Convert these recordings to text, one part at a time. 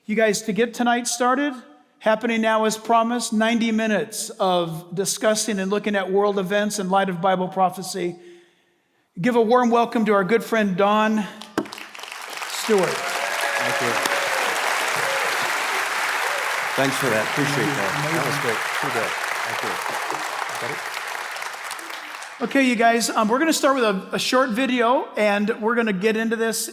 You guys, to get tonight started, happening now as promised, 90 minutes of discussing and looking at world events in light of Bible prophecy. Give a warm welcome to our good friend Don Stewart. Thank you. Thanks for that. Appreciate that. That was great. Too good. Thank you. Okay, you guys, we're going to start with a short video, and we're going to get into this.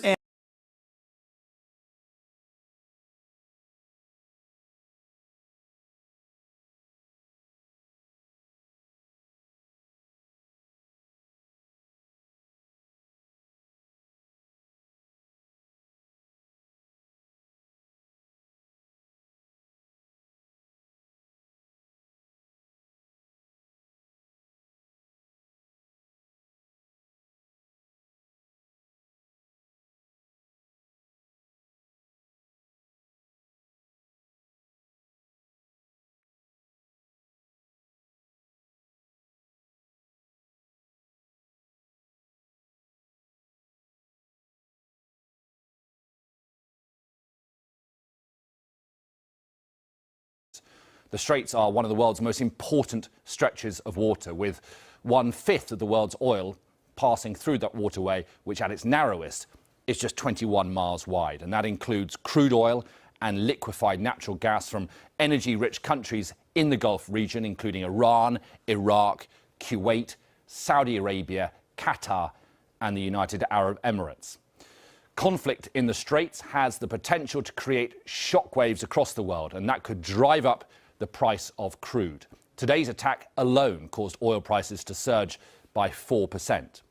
The Straits are one of the world's most important stretches of water, with 1/5 of the world's oil passing through that waterway, which at its narrowest is just 21 miles wide. And that includes crude oil and liquefied natural gas from energy-rich countries in the Gulf region, including Iran, Iraq, Kuwait, Saudi Arabia, Qatar, and the United Arab Emirates. Conflict in the Straits has the potential to create shockwaves across the world, and that could drive up the price of crude. Today's attack alone caused oil prices to surge by 4%.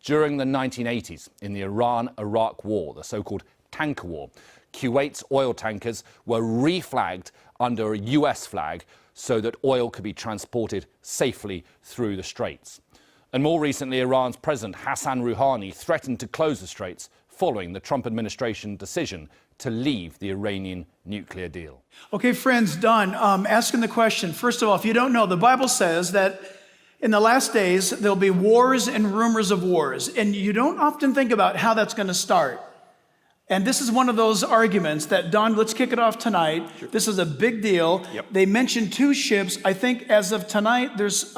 During the 1980s, in the Iran-Iraq War, the so-called tanker war, Kuwait's oil tankers were reflagged under a US flag so that oil could be transported safely through the Straits. And more recently, Iran's President Hassan Rouhani threatened to close the Straits following the Trump administration decision to leave the Iranian nuclear deal. Okay, friends, Don, asking the question. First of all, if you don't know, the Bible says that in the last days, there'll be wars and rumors of wars. And you don't often think about how that's going to start. And this is one of those arguments that, Don, let's kick it off tonight. Sure. This is a big deal. Yep. They mentioned 2 ships. I think as of tonight, there's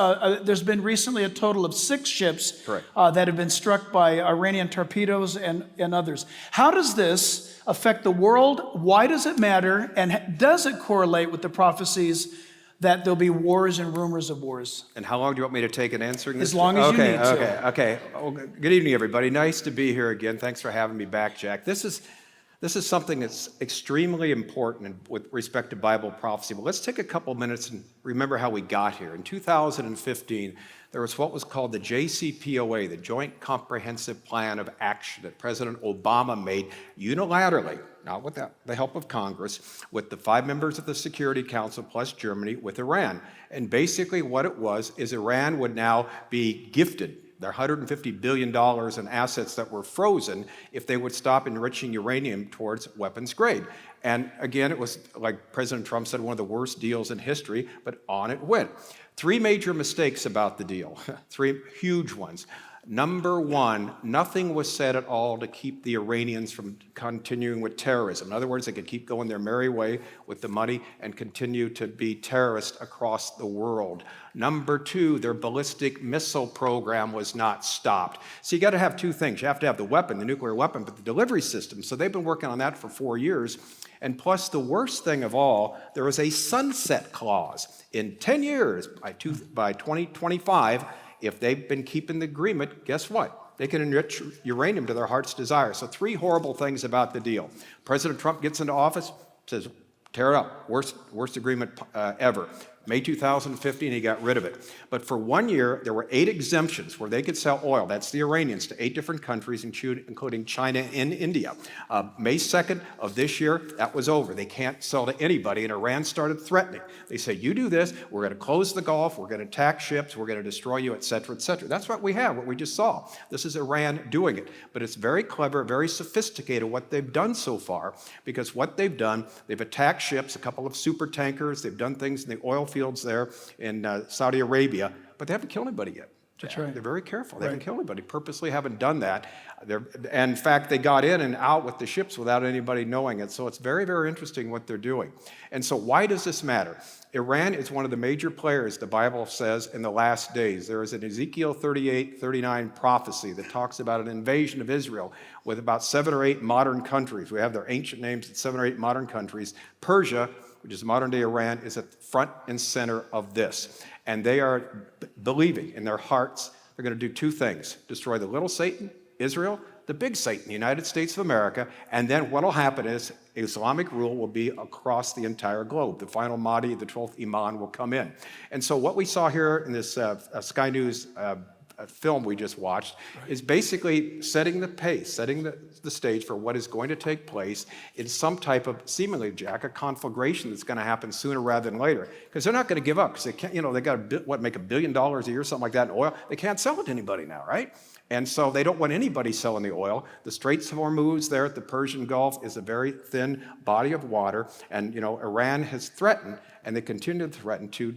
been recently a total of 6 ships that have been struck by Iranian torpedoes and others. How does this affect the world? Why does it matter? And does it correlate with the prophecies that there'll be wars and rumors of wars? And how long do you want me to take in answering this? As long as you need to. Okay. Well, good evening, everybody. Nice to be here again. Thanks for having me back, Jack. This is something that's extremely important with respect to Bible prophecy. But let's take a couple minutes and remember how we got here. In 2015, there was what was called the JCPOA, the Joint Comprehensive Plan of Action, that President Obama made unilaterally, not with the help of Congress, with the 5 members of the Security Council plus Germany, with Iran. And basically what it was is Iran would now be gifted their $150 billion in assets that were frozen if they would stop enriching uranium towards weapons grade. And again, it was, like President Trump said, one of the worst deals in history, but on it went. 3 major mistakes about the deal, 3 huge ones. Number 1, nothing was said at all to keep the Iranians from continuing with terrorism. In other words, they could keep going their merry way with the money and continue to be terrorists across the world. Number 2, their ballistic missile program was not stopped. So you got to have 2 things. You have to have the weapon, the nuclear weapon, but the delivery system. So they've been working on that for 4 years. And plus, the worst thing of all, there was a sunset clause. In 10 years, by 2025, if they've been keeping the agreement, guess what? They can enrich uranium to their heart's desire. So 3 horrible things about the deal. President Trump gets into office, says, tear it up, worst agreement ever. May 2015, he got rid of it. But for 1 year, there were 8 exemptions where they could sell oil, that's the Iranians, to 8 different countries, including China and India. May 2nd of this year, that was over. They can't sell to anybody, and Iran started threatening. They said, you do this, we're going to close the Gulf, we're going to attack ships, we're going to destroy you, et cetera, et cetera. That's what we have, what we just saw. This is Iran doing it. But it's very clever, very sophisticated what they've done so far, because what they've done, they've attacked ships, a couple of super tankers, they've done things in the oil fields there in Saudi Arabia, but they haven't killed anybody yet. That's right. They're very careful. They haven't killed anybody, purposely haven't done that. And in fact, they got in and out with the ships without anybody knowing it. So it's very, very interesting what they're doing. And so why does this matter? Iran is one of the major players, the Bible says, in the last days. There is an Ezekiel 38-39 prophecy that talks about an invasion of Israel with about 7 or 8 modern countries. We have their ancient names, 7 or 8 modern countries. Persia, which is modern-day Iran, is at the front and center of this. And they are believing in their hearts they're going to do 2 things: destroy the little Satan, Israel, the big Satan, the United States of America, and then what will happen is Islamic rule will be across the entire globe. The final Mahdi, the 12th Imam, will come in. And so what we saw here in this Sky News film we just watched is basically setting the pace, setting the stage for what is going to take place in some type of, seemingly, Jack, a conflagration that's going to happen sooner rather than later. Because they're not going to give up, because they can't, they got to, make $1 billion a year, something like that in oil. They can't sell it to anybody now, right? And so they don't want anybody selling the oil. The Straits of Hormuz there at the Persian Gulf is a very thin body of water. And, Iran has threatened, and they continue to threaten to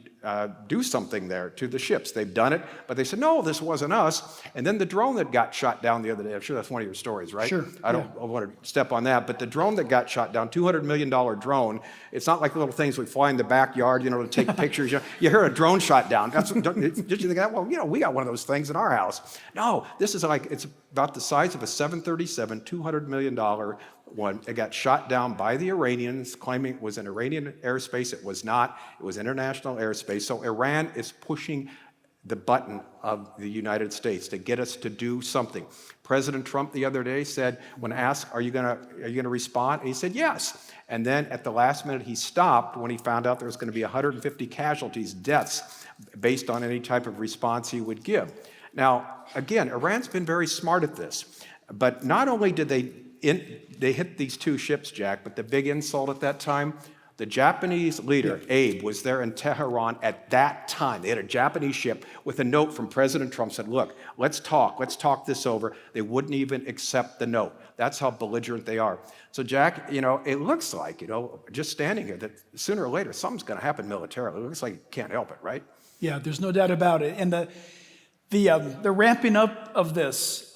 do something there to the ships. They've done it, but they said, no, this wasn't us. And then the drone that got shot down the other day, I'm sure that's one of your stories, right? Sure. I don't want to step on that, but the drone that got shot down, $200 million drone, it's not like the little things we fly in the backyard, to take pictures. You hear a drone shot down. Did you think that? Well, we got one of those things in our house. No, this is it's about the size of a 737, $200 million one. It got shot down by the Iranians, claiming it was in Iranian airspace. It was not. It was international airspace. So Iran is pushing the button of the United States to get us to do something. President Trump the other day said, when asked, are you going to respond? And he said, yes. And then at the last minute, he stopped when he found out there was going to be 150 casualties, deaths, based on any type of response he would give. Now, again, Iran's been very smart at this. But not only did they hit these 2 ships, Jack, but the big insult at that time, the Japanese leader, Abe, was there in Tehran at that time. They had a Japanese ship with a note from President Trump, said, look, let's talk this over. They wouldn't even accept the note. That's how belligerent they are. So, Jack, it looks like, just standing here, that sooner or later something's going to happen militarily. It looks like you can't help it, right? Yeah, there's no doubt about it. And the ramping up of this,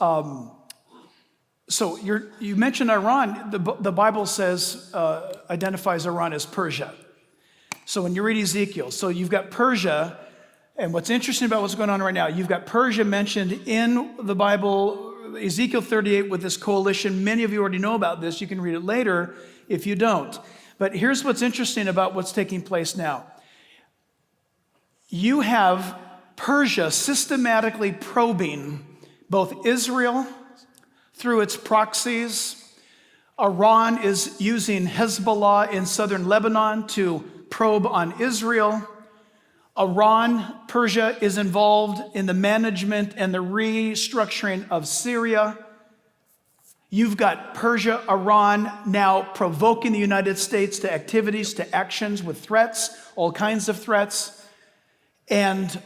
so you mentioned Iran. The Bible says, identifies Iran as Persia. So when you read Ezekiel, so you've got Persia, and what's interesting about what's going on right now, you've got Persia mentioned in the Bible, Ezekiel 38 with this coalition. Many of you already know about this. You can read it later if you don't. But here's what's interesting about what's taking place now. You have Persia systematically probing both Israel through its proxies. Iran is using Hezbollah in southern Lebanon to probe on Israel. Persia is involved in the management and the restructuring of Syria. You've got Persia, Iran now provoking the United States to activities, to actions with threats, all kinds of threats. And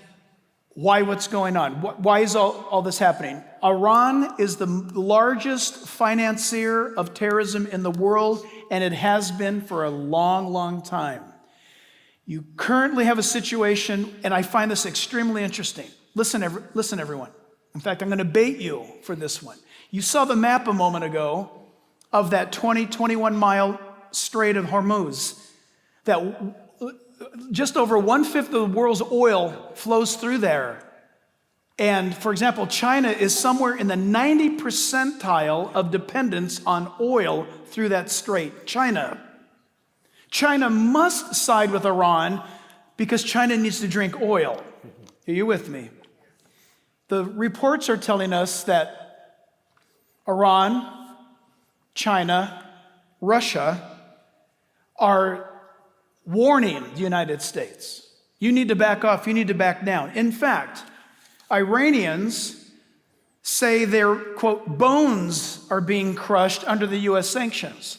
what's going on? Why is all this happening? Iran is the largest financier of terrorism in the world, and it has been for a long, long time. You currently have a situation, and I find this extremely interesting. Listen, everyone. In fact, I'm going to bait you for this one. You saw the map a moment ago of that 21 mile Strait of Hormuz, that just over 1/5 of the world's oil flows through there. And for example, China is somewhere in the 90th percentile of dependence on oil through that strait. China must side with Iran because China needs to drink oil. Are you with me? The reports are telling us that Iran, China, Russia are warning the United States. You need to back off, you need to back down. In fact, Iranians say their, quote, bones are being crushed under the U.S. sanctions.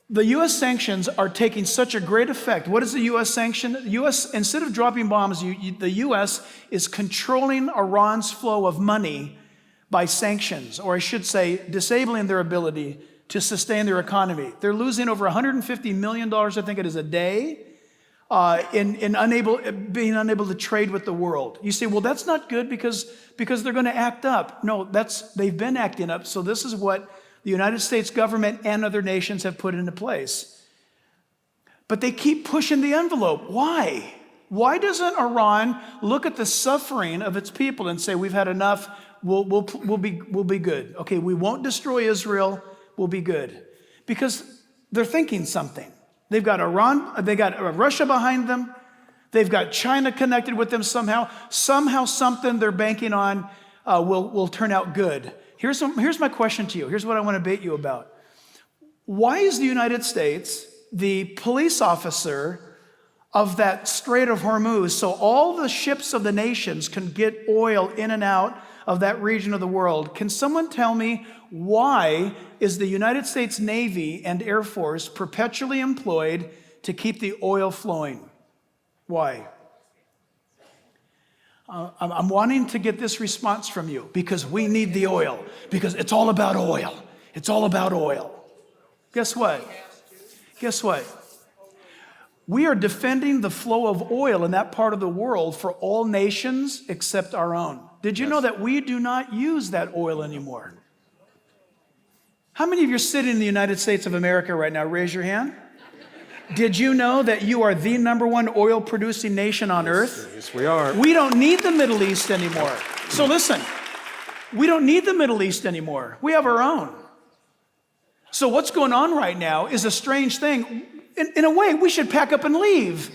The U.S. sanctions are taking such a great effect. What is the U.S. sanction? The U.S., instead of dropping bombs, the U.S. is controlling Iran's flow of money by sanctions, or I should say, disabling their ability to sustain their economy. They're losing over $150 million, I think it is, a day in being unable to trade with the world. You say, well, that's not good because they're going to act up. No, they've been acting up. So this is what the United States government and other nations have put into place. But they keep pushing the envelope. Why? Why doesn't Iran look at the suffering of its people and say, we've had enough, we'll be good. Okay, we won't destroy Israel, we'll be good. Because they're thinking something. They've got Russia behind them. They've got China connected with them somehow. Somehow something they're banking on will turn out good. Here's my question to you. Here's what I want to debate you about. Why is the United States the police officer of that Strait of Hormuz, so all the ships of the nations can get oil in and out of that region of the world? Can someone tell me why is the United States Navy and Air Force perpetually employed to keep the oil flowing? Why? I'm wanting to get this response from you because we need the oil, because it's all about oil. It's all about oil. Guess what? Guess what? We are defending the flow of oil in that part of the world for all nations except our own. Did you know that we do not use that oil anymore? How many of you are sitting in the United States of America right now? Raise your hand. Did you know that you are the #1 oil producing nation on earth? Yes, we are. We don't need the Middle East anymore. So listen, we don't need the Middle East anymore. We have our own. So what's going on right now is a strange thing. In a way, we should pack up and leave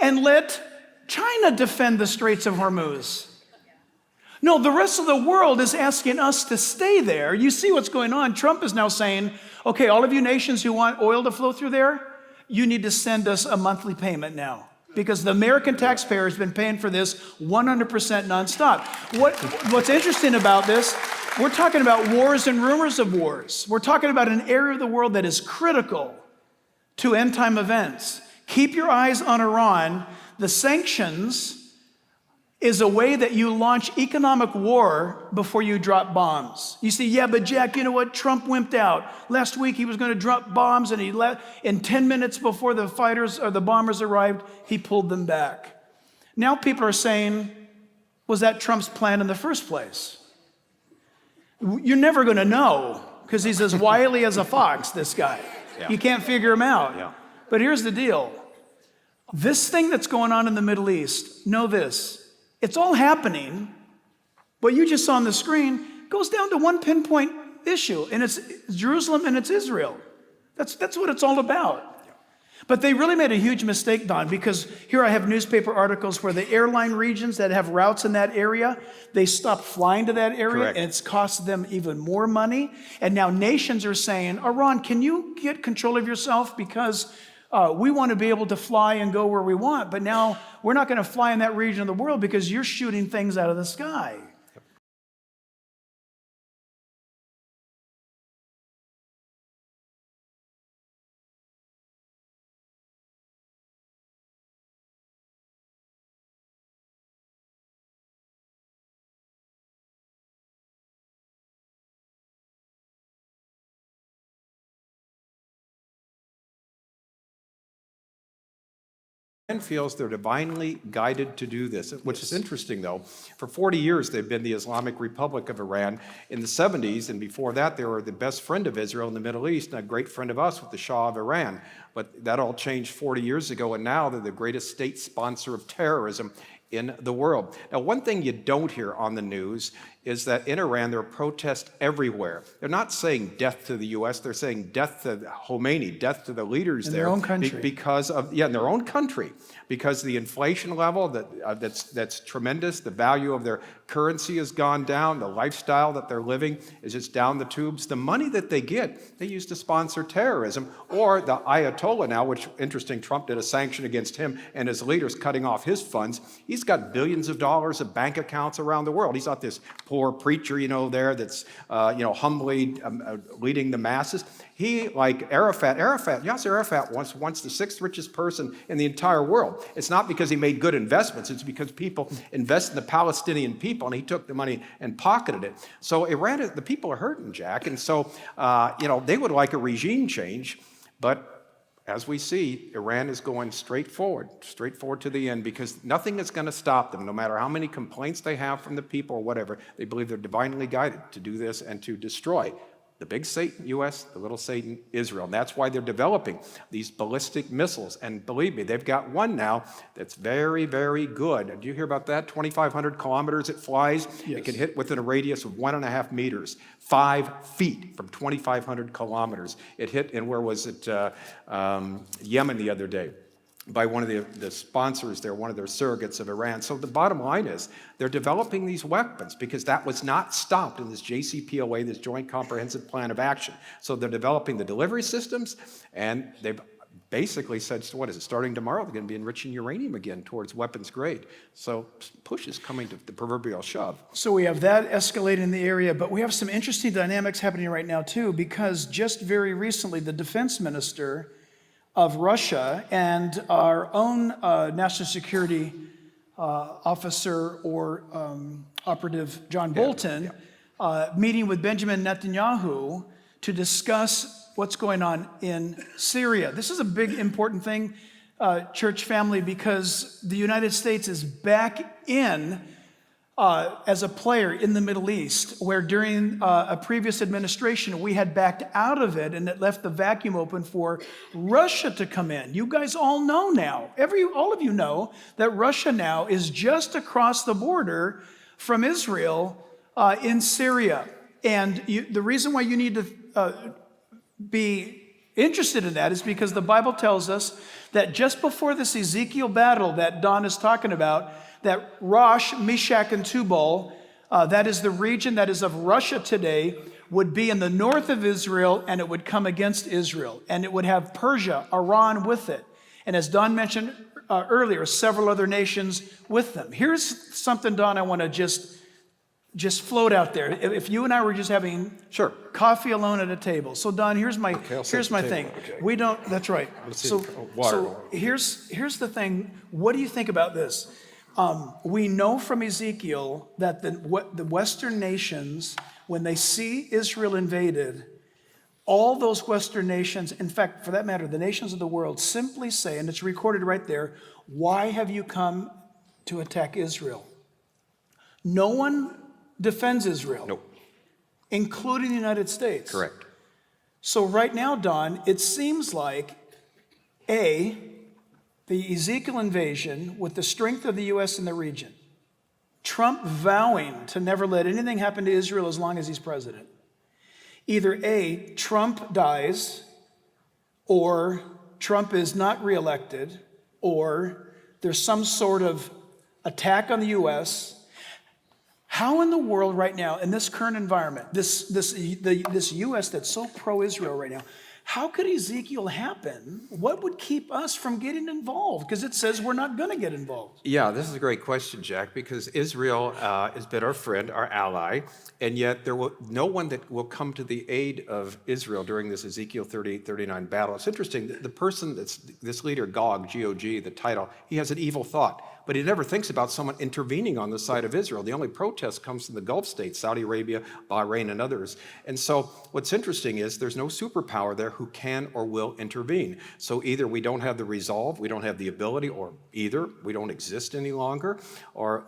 and let China defend the Straits of Hormuz. No, the rest of the world is asking us to stay there. You see what's going on. Trump is now saying, okay, all of you nations who want oil to flow through there, you need to send us a monthly payment now. Because the American taxpayer has been paying for this 100% nonstop. What's interesting about this, we're talking about wars and rumors of wars. We're talking about an area of the world that is critical to end time events. Keep your eyes on Iran. The sanctions is a way that you launch economic war before you drop bombs. You see, yeah, but Jack, you know what? Trump wimped out. Last week he was going to drop bombs and in 10 minutes before the fighters or the bombers arrived, he pulled them back. Now people are saying, was that Trump's plan in the first place? You're never going to know because he's as wily as a fox, this guy. Yeah. You can't figure him out. Yeah. But here's the deal. This thing that's going on in the Middle East, know this. It's all happening. What you just saw on the screen goes down to one pinpoint issue, and it's Jerusalem and it's Israel. That's what it's all about. But they really made a huge mistake, Don, because here I have newspaper articles where the airline regions that have routes in that area, they stopped flying to that area. Correct. And it's cost them even more money. And now nations are saying, Iran, can you get control of yourself? Because we want to be able to fly and go where we want, but now we're not going to fly in that region of the world because you're shooting things out of the sky. Feels they're divinely guided to do this, which is interesting, though. For 40 years, they've been the Islamic Republic of Iran. In the 70s, and before that, they were the best friend of Israel in the Middle East and a great friend of us with the Shah of Iran. But that all changed 40 years ago, and now they're the greatest state sponsor of terrorism in the world. Now, one thing you don't hear on the news is that in Iran, there are protests everywhere. They're not saying death to the U.S., they're saying death to Khomeini, death to the leaders there. In their own country. Because of, in their own country. Because the inflation level, that's tremendous. The value of their currency has gone down. The lifestyle that they're living is just down the tubes. The money that they get, they use to sponsor terrorism. Or the Ayatollah now, which, interesting, Trump did a sanction against him and his leaders, cutting off his funds. He's got billions of dollars of bank accounts around the world. He's not this poor preacher, there that's, humbly leading the masses. He, like Yasser Arafat once the 6th richest person in the entire world. It's not because he made good investments. It's because people invest in the Palestinian people, and he took the money and pocketed it. So Iran, the people are hurting, Jack. And so, they would like a regime change, but as we see, Iran is going straight forward to the end, because nothing is going to stop them, no matter how many complaints they have from the people or whatever. They believe they're divinely guided to do this and to destroy the big Satan, U.S., the little Satan, Israel. And that's why they're developing these ballistic missiles. And believe me, they've got one now that's very, very good. Did you hear about that? 2,500 kilometers it flies. Yes. It can hit within a radius of 1.5 meters, 5 feet from 2,500 kilometers. It hit in, where was it, Yemen the other day, by one of the sponsors there, one of their surrogates of Iran. So the bottom line is they're developing these weapons because that was not stopped in this JCPOA, this Joint Comprehensive Plan of Action. So they're developing the delivery systems, and they've basically said, so what is it, starting tomorrow, they're going to be enriching uranium again towards weapons grade. So push is coming to the proverbial shove. So we have that escalating in the area, but we have some interesting dynamics happening right now too, because just very recently the defense minister of Russia and our own national security officer or operative John Bolton meeting with Benjamin Netanyahu to discuss what's going on in Syria. This is a big, important thing, church family, because the United States is back in as a player in the Middle East, where during a previous administration, we had backed out of it, and it left the vacuum open for Russia to come in. You guys all know now, all of you know, that Russia now is just across the border from Israel in Syria. And the reason why you need to be interested in that is because the Bible tells us that just before this Ezekiel battle that Don is talking about, that Rosh, Meshach, and Tubal, that is the region that is of Russia today, would be in the north of Israel, and it would come against Israel. And it would have Persia, Iran with it. And as Don mentioned earlier, several other nations with them. Here's something, Don, I want to just float out there. If you and I were just having coffee alone at a table. So Don, here's my thing. Okay. We don't, that's right. So here's the thing. What do you think about this? We know from Ezekiel that the Western nations, when they see Israel invaded, all those Western nations, in fact, for that matter, the nations of the world simply say, and it's recorded right there, why have you come to attack Israel? No one defends Israel, Nope. including the United States. Correct. So right now, Don, it seems like, the Ezekiel invasion, with the strength of the U.S. in the region, Trump vowing to never let anything happen to Israel as long as he's president. Either A, Trump dies, or Trump is not reelected, or there's some sort of attack on the U.S. How in the world right now, in this current environment, this U.S. that's so pro-Israel right now, how could Ezekiel happen? What would keep us from getting involved? Because it says we're not going to get involved. Yeah, this is a great question, Jack, because Israel has been our friend, our ally, and yet there will no one that will come to the aid of Israel during this Ezekiel 38-39 battle. It's interesting, the person that's this leader, Gog, G-O-G, the title, he has an evil thought, but he never thinks about someone intervening on the side of Israel. The only protest comes from the Gulf states, Saudi Arabia, Bahrain, and others. And so what's interesting is there's no superpower there who can or will intervene. So either we don't have the resolve, we don't have the ability, or either we don't exist any longer, or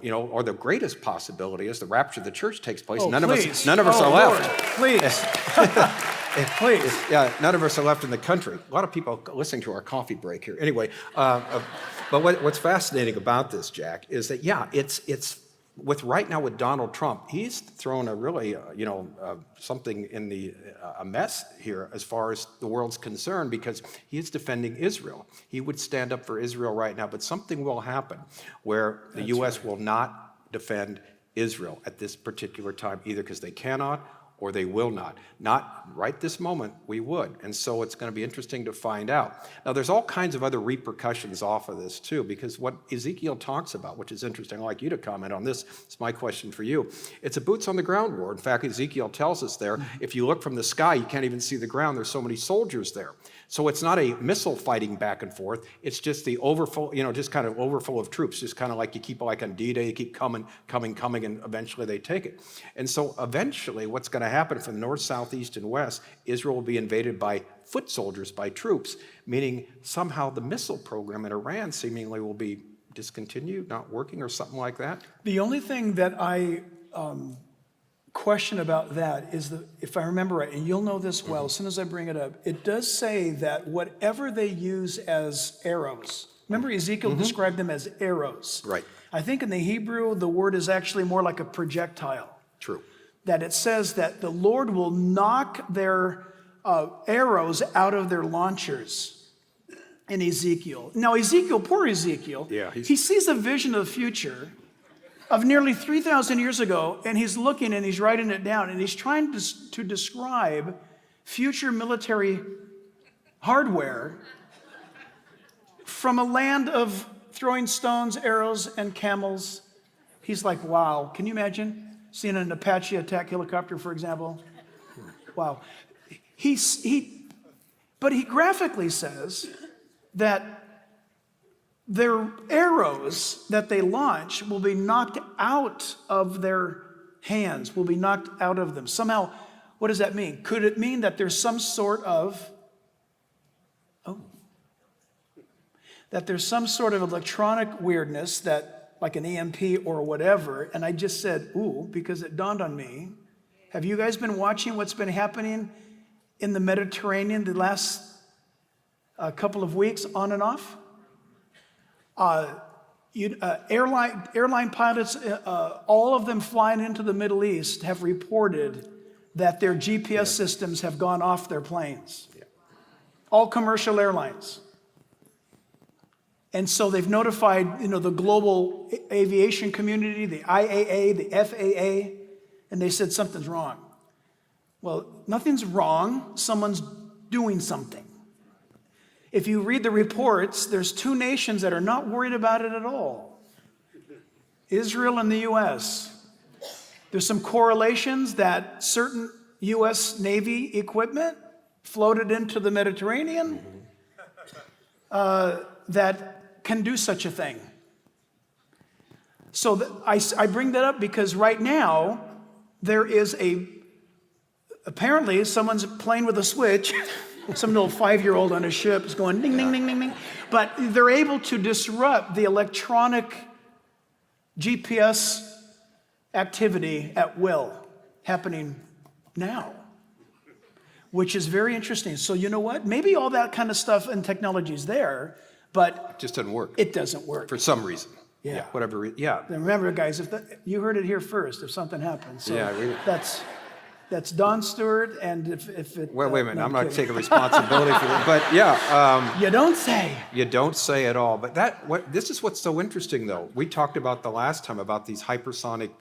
the greatest possibility is the rapture of the church takes place. None of us are left. Lord, please. Please. Yeah, none of us are left in the country. A lot of people listening to our coffee break here. Anyway, but what's fascinating about this, Jack, is that, it's with right now with Donald Trump, he's thrown a really, something in a mess here as far as the world's concerned, because he is defending Israel. He would stand up for Israel right now, but something will happen where the U.S. will not defend Israel at this particular time, either because they cannot or they will not. Not right this moment, we would. And so it's going to be interesting to find out. Now, there's all kinds of other repercussions off of this, too, because what Ezekiel talks about, which is interesting, I'd like you to comment on this. It's my question for you. It's a boots-on-the-ground war. In fact, Ezekiel tells us there, if you look from the sky, you can't even see the ground. There's so many soldiers there. So it's not a missile fighting back and forth. It's just the overflow, just kind of overflow of troops, just kind of like you keep like on D-Day, you keep coming, and eventually they take it. And so eventually what's going to happen from the north, south, east, and west, Israel will be invaded by foot soldiers, by troops, meaning somehow the missile program in Iran seemingly will be discontinued, not working, or something like that. The only thing that I question about that is that, if I remember right, and you'll know this well as soon as I bring it up, it does say that whatever they use as arrows, remember Ezekiel described them as arrows. Right. I think in the Hebrew, the word is actually more like a projectile. True. That it says that the Lord will knock their arrows out of their launchers in Ezekiel. Now, Ezekiel, poor Ezekiel, he sees a vision of the future of nearly 3,000 years ago, and he's looking and he's writing it down, and he's trying to describe future military hardware from a land of throwing stones, arrows, and camels. He's like, wow, can you imagine seeing an Apache attack helicopter, for example? Wow. But he graphically says that their arrows that they launch will be knocked out of their hands, will be knocked out of them. Somehow, what does that mean? Could it mean that there's some sort of, that there's some sort of electronic weirdness that, like an EMP or whatever, and I just said, ooh, because it dawned on me. Have you guys been watching what's been happening in the Mediterranean the last couple of weeks, on and off? Airline pilots, all of them flying into the Middle East, have reported that their GPS systems have gone off their planes. All commercial airlines. And so they've notified, the global aviation community, the IAA, the FAA, and they said something's wrong. Well, nothing's wrong. Someone's doing something. If you read the reports, there's two nations that are not worried about it at all. Israel and the U.S. There's some correlations that certain U.S. Navy equipment floated into the Mediterranean that can do such a thing. So I bring that up because right now there is apparently someone's playing with a switch. Some little 5-year-old on a ship is going ding, ding, ding, ding, ding. But they're able to disrupt the electronic GPS activity at will, happening now, which is very interesting. So you know what? Maybe all that kind of stuff and technology is there, but it just doesn't work. It doesn't work. For some reason. Yeah. Whatever reason. Yeah. And remember, guys, you heard it here first, if something happens. So that's Don Stewart, and if it... Well, wait a minute. No, I'm not taking responsibility for it. But yeah. You don't say. You don't say at all. But this is what's so interesting, though. We talked about the last time about these hypersonic,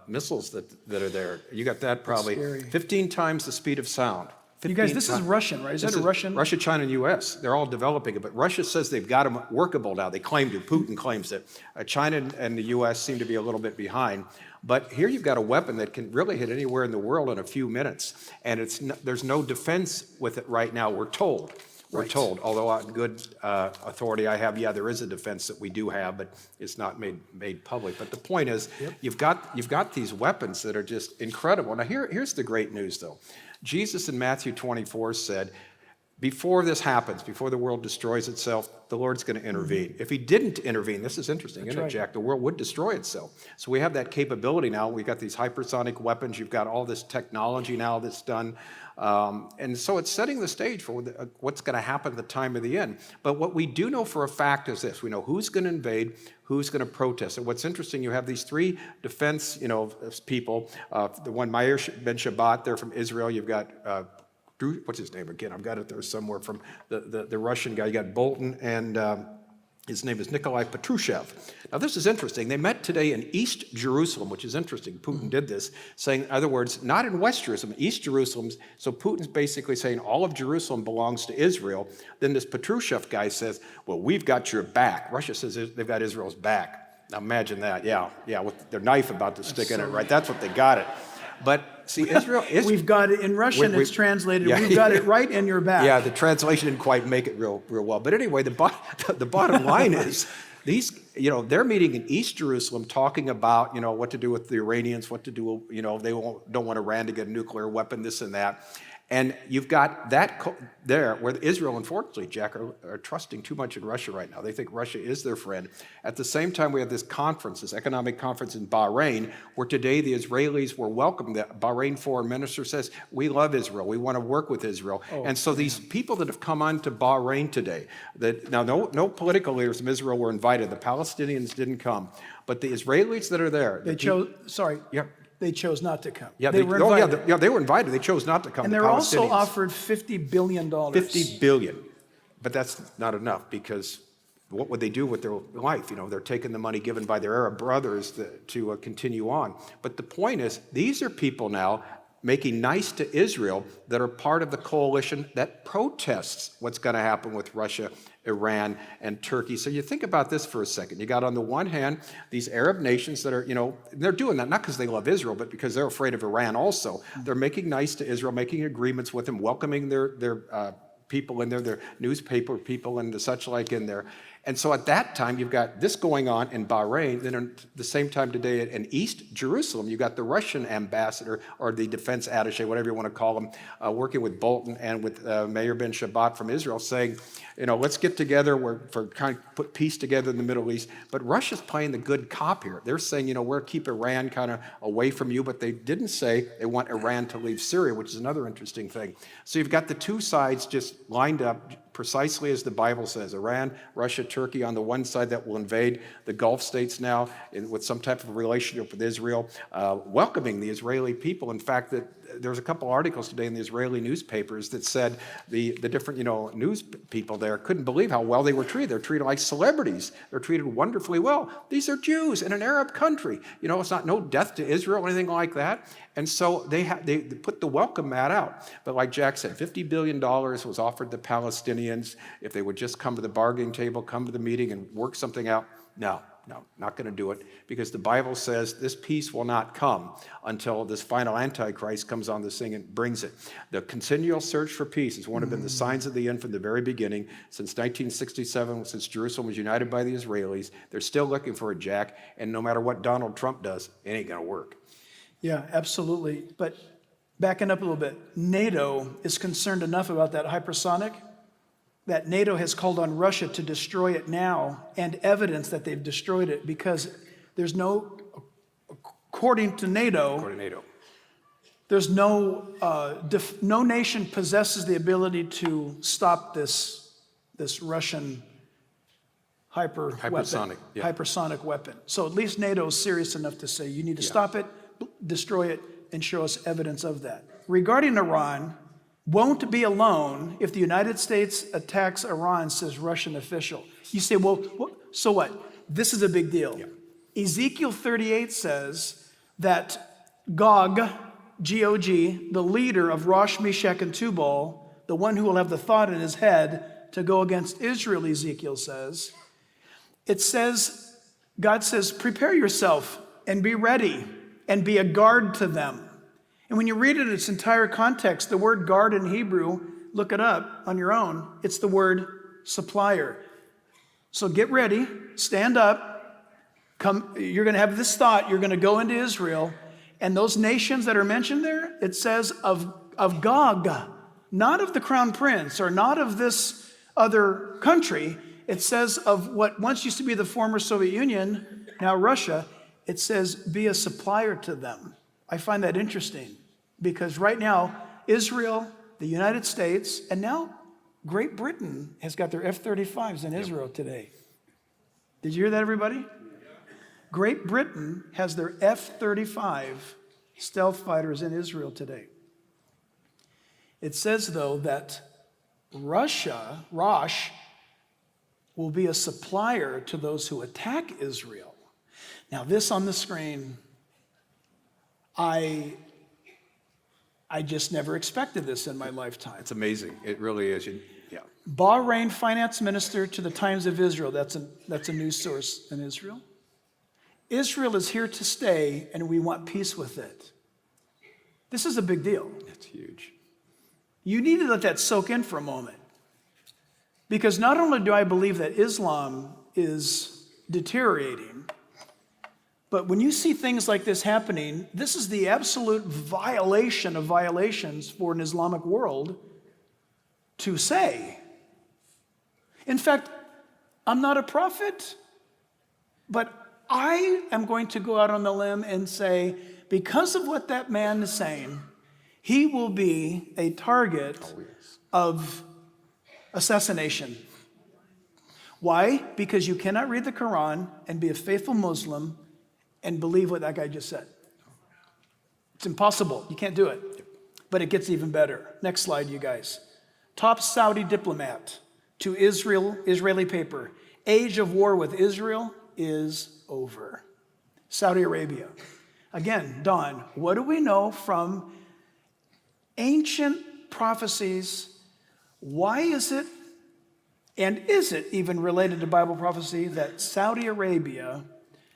missiles that are there. You got that probably 15 times the speed of sound. You guys, this is Russian, right? Is that a Russian? Russia, China, and U.S. They're all developing it, but Russia says they've got them workable now. They claim to. Putin claims it. China and the U.S. seem to be a little bit behind. But here you've got a weapon that can really hit anywhere in the world in a few minutes, and there's no defense with it right now, we're told. We're told, although on good authority I have, there is a defense that we do have, but it's not made public. But the point is, you've got these weapons that are just incredible. Now here's the great news, though. Jesus in Matthew 24 said, before this happens, before the world destroys itself, the Lord's going to intervene. If he didn't intervene, this is interesting, isn't it, Jack? The world would destroy itself. So we have that capability now. We've got these hypersonic weapons. You've got all this technology now that's done. And so it's setting the stage for what's going to happen at the time of the end. But what we do know for a fact is this. We know who's going to invade, who's going to protest. And what's interesting, you have these three defense people. The one, Meir Ben Shabbat, they're from Israel. You've got... what's his name again? I've got it there somewhere from the Russian guy. You got Bolton, and his name is Nikolai Patrushev. Now, this is interesting. They met today in East Jerusalem, which is interesting. Putin did this, saying, in other words, not in West Jerusalem, East Jerusalem. So Putin's basically saying all of Jerusalem belongs to Israel. Then this Patrushev guy says, well, we've got your back. Russia says they've got Israel's back. Now, imagine that. Yeah, with their knife about to stick in it, right? That's what they got it. But see, Israel is... We've got it in Russian, it's translated, we've got it right in your back. Yeah, the translation didn't quite make it real well. But anyway, the bottom line is These, they're meeting in East Jerusalem talking about, what to do with the Iranians, what to do, they don't want Iran to get a nuclear weapon, this and that. And you've got that there where Israel, unfortunately, Jack, are trusting too much in Russia right now. They think Russia is their friend. At the same time, we have this conference, this economic conference in Bahrain, where today the Israelis were welcomed. The Bahrain foreign minister says, we love Israel. We want to work with Israel. And so these people that have come on to Bahrain today, now no political leaders from Israel were invited. The Palestinians didn't come. But the Israelis that are there. They chose, Yeah. They chose not to come. Yeah, they were invited. They were invited. They chose not to come. And the they were also Palestinians. offered $50 billion. $50 billion. But that's not enough, because what would they do with their life? They're taking the money given by their Arab brothers to continue on. But the point is, these are people now making nice to Israel that are part of the coalition that protests what's going to happen with Russia, Iran, and Turkey. So you think about this for a second. You got on the one hand these Arab nations that are, they're doing that not because they love Israel, but because they're afraid of Iran also. They're making nice to Israel, making agreements with them, welcoming their people in there, their newspaper people and the such like in there. And so at that time, you've got this going on in Bahrain. Then at the same time today in East Jerusalem, you've got the Russian ambassador, or the defense attaché, whatever you want to call him, working with Bolton and with Mayor Ben Shabbat from Israel, saying, let's get together. We're kind of put peace together in the Middle East. But Russia's playing the good cop here. They're saying, we're keep Iran kind of away from you, but they didn't say they want Iran to leave Syria, which is another interesting thing. So you've got the two sides just lined up precisely as the Bible says. Iran, Russia, Turkey on the one side that will invade the Gulf states now with some type of relationship with Israel, welcoming the Israeli people. In fact, there's a couple articles today in the Israeli newspapers that said the different news people there couldn't believe how well they were treated. They're treated like celebrities. They're treated wonderfully well. These are Jews in an Arab country. It's not no death to Israel or anything like that. And so they put the welcome mat out. But like Jack said, $50 billion was offered the Palestinians if they would just come to the bargaining table, come to the meeting and work something out. No, not going to do it, because the Bible says this peace will not come until this final Antichrist comes on the scene and brings it. The continual search for peace has been the signs of the end from the very beginning. Since 1967, since Jerusalem was united by the Israelis, they're still looking for it, Jack, and no matter what Donald Trump does, it ain't going to work. Yeah, absolutely. But backing up a little bit, NATO is concerned enough about that hypersonic that NATO has called on Russia to destroy it now, and evidence that they've destroyed it, because there's according to NATO, there's no nation possesses the ability to stop this Russian hypersonic weapon. So at least NATO is serious enough to say you need to stop it, destroy it, and show us evidence of that. Regarding Iran, won't be alone if the United States attacks Iran, says Russian official. You say, well, so what? This is a big deal. Yeah. Ezekiel 38 says that Gog, G-O-G, the leader of Rosh, Meshach, and Tubal, the one who will have the thought in his head to go against Israel, Ezekiel says, God says, prepare yourself and be ready and be a guard to them. And when you read it in its entire context, the word guard in Hebrew, look it up on your own, it's the word supplier. So get ready, stand up, come. You're going to have this thought, you're going to go into Israel, and those nations that are mentioned there, it says of Gog, not of the crown prince or not of this other country. It says of what once used to be the former Soviet Union, now Russia. It says be a supplier to them. I find that interesting, because right now, Israel, the United States, and now Great Britain has got their F-35s in Israel today. Did you hear that, everybody? Great Britain has their F-35 stealth fighters in Israel today. It says, though, that Rosh, will be a supplier to those who attack Israel. Now, this on the screen, I just never expected this in my lifetime. It's amazing. It really is. Yeah. Bahrain finance minister to the Times of Israel. That's a news source in Israel. Israel is here to stay, and we want peace with it. This is a big deal. It's huge. You need to let that soak in for a moment. Because not only do I believe that Islam is deteriorating. But when you see things like this happening, this is the absolute violation of violations for an Islamic world to say. In fact, I'm not a prophet, but I am going to go out on the limb and say, because of what that man is saying, he will be a target of assassination. Why? Because you cannot read the Quran and be a faithful Muslim and believe what that guy just said. It's impossible. You can't do it. But it gets even better. Next slide, you guys. Top Saudi diplomat to Israeli paper. Age of war with Israel is over. Saudi Arabia. Again, Don, what do we know from ancient prophecies? Why is it, and is it even related to Bible prophecy, that Saudi Arabia,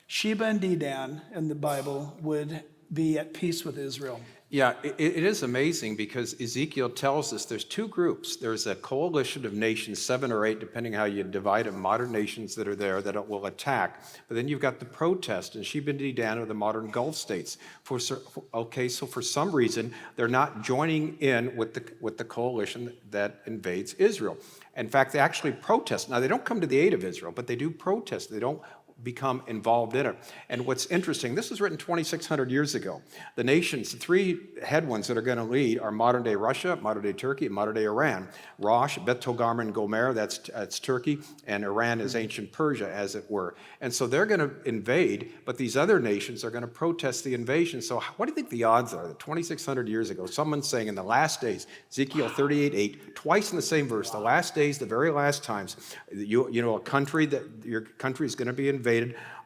Sheba and Dedan in the Bible, would be at peace with Israel? Yeah, it is amazing because Ezekiel tells us there's two groups. There's a coalition of nations, 7 or 8, depending how you divide them, modern nations that are there that it will attack. But then you've got the protest, and Sheba and Dedan are the modern Gulf states. So for some reason, they're not joining in with the coalition that invades Israel. In fact, they actually protest. Now, they don't come to the aid of Israel, but they do protest. They don't become involved in it. And what's interesting, this was written 2,600 years ago. The nations, the 3 head ones that are going to lead are modern-day Russia, modern-day Turkey, and modern-day Iran. Rosh, Bet Togarmah, and Gomer, that's Turkey, and Iran is ancient Persia, as it were. And so they're going to invade, but these other nations are going to protest the invasion. So what do you think the odds are that 2,600 years ago, someone's saying in the last days, Ezekiel 38:8, twice in the same verse, the last days, the very last times, you know, your country is going to be invaded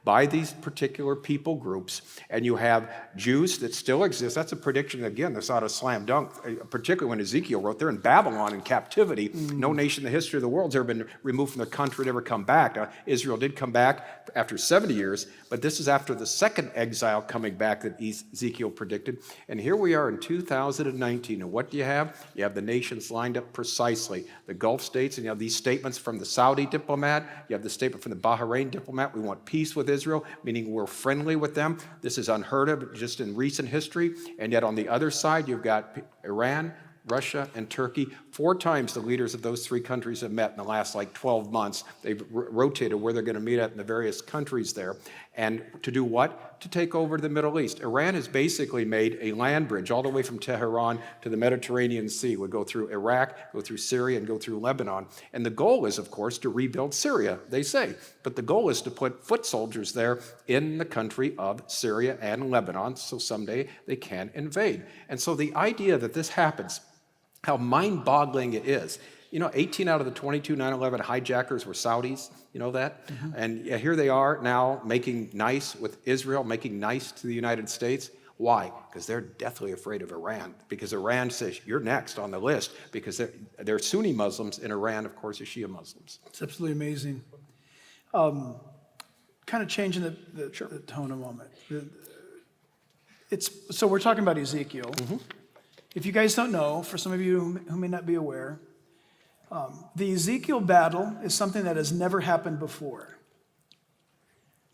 by these particular people groups, and you have Jews that still exist. That's a prediction, again, that's not a slam dunk, particularly when Ezekiel wrote, they're in Babylon in captivity. No nation in the history of the world has ever been removed from their country and ever come back. Now, Israel did come back after 70 years, but this is after the second exile coming back that Ezekiel predicted. And here we are in 2019, and what do you have? You have the nations lined up precisely. The Gulf states, and you have these statements from the Saudi diplomat, you have the statement from the Bahrain diplomat, we want peace with Israel, meaning we're friendly with them. This is unheard of just in recent history. And yet on the other side, you've got Iran, Russia, and Turkey. 4 times the leaders of those 3 countries have met in the last 12 months. They've rotated where they're going to meet at in the various countries there. And to do what? To take over the Middle East. Iran has basically made a land bridge all the way from Tehran to the Mediterranean Sea. It would go through Iraq, go through Syria, and go through Lebanon. And the goal is, of course, to rebuild Syria, they say. But the goal is to put foot soldiers there in the country of Syria and Lebanon, so someday they can invade. And so the idea that this happens, how mind-boggling it is. You know, 18 out of the 22 9/11 hijackers were Saudis. You know that? Mm-hmm. And here they are now making nice with Israel, making nice to the United States. Why? Because they're deathly afraid of Iran. Because Iran says, you're next on the list. Because they're Sunni Muslims, and Iran, of course, is Shia Muslims. It's absolutely amazing. Kind of changing the tone a moment. So we're talking about Ezekiel. Mm-hmm. If you guys don't know, for some of you who may not be aware, the Ezekiel battle is something that has never happened before.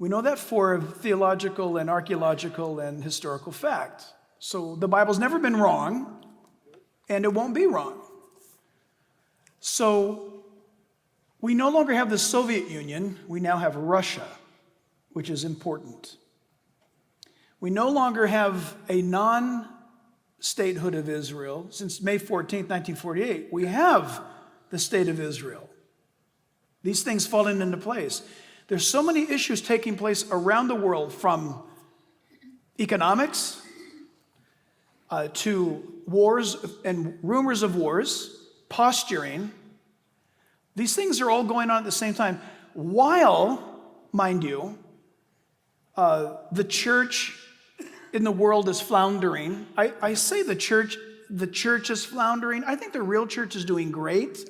We know that for theological and archaeological and historical fact. So the Bible's never been wrong, and it won't be wrong. So we no longer have the Soviet Union, we now have Russia, which is important. We no longer have a non-statehood of Israel. Since May 14th, 1948, we have the state of Israel. These things falling into place. There's so many issues taking place around the world, from economics to wars and rumors of wars, posturing. These things are all going on at the same time, while, mind you, the church in the world is floundering. I say the church is floundering. I think the real church is doing great,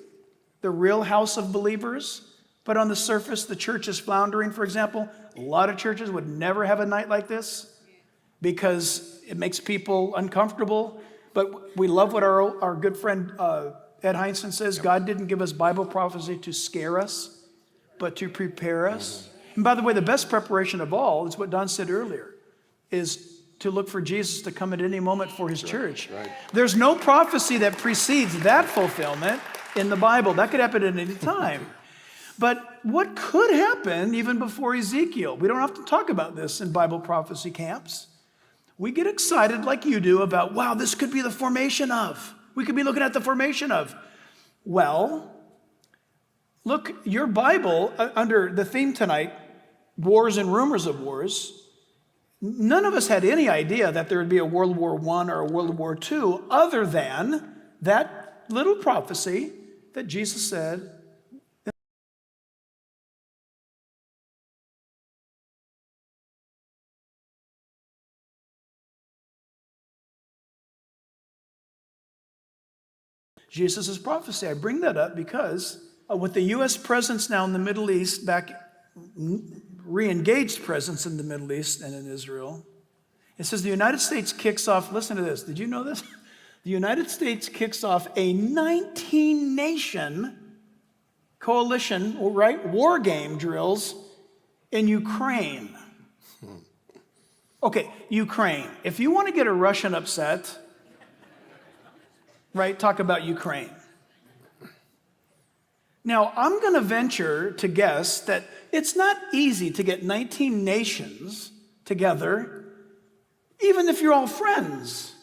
the real house of believers. But on the surface, the church is floundering. For example, a lot of churches would never have a night like this because it makes people uncomfortable. But we love what our good friend Ed Heinzen says. God didn't give us Bible prophecy to scare us, but to prepare us. And by the way, the best preparation of all is what Don said earlier, is to look for Jesus to come at any moment for his church. Right. There's no prophecy that precedes that fulfillment in the Bible. That could happen at any time. But what could happen even before Ezekiel? We don't often talk about this in Bible prophecy camps. We get excited like you do about, wow, this could be the formation of. We could be looking at the formation of. Well, look, your Bible, under the theme tonight, wars and rumors of wars, none of us had any idea that there would be a World War I or a World War II other than that little prophecy that Jesus said. Jesus' prophecy. I bring that up because with the U.S. presence now in the Middle East, re-engaged presence in the Middle East and in Israel, it says the United States kicks off, listen to this, did you know this? The United States kicks off a 19-nation coalition, right, war game drills in Ukraine. Okay, Ukraine. If you want to get a Russian upset, right, talk about Ukraine. Now, I'm going to venture to guess that it's not easy to get 19 nations together, even if you're all friends.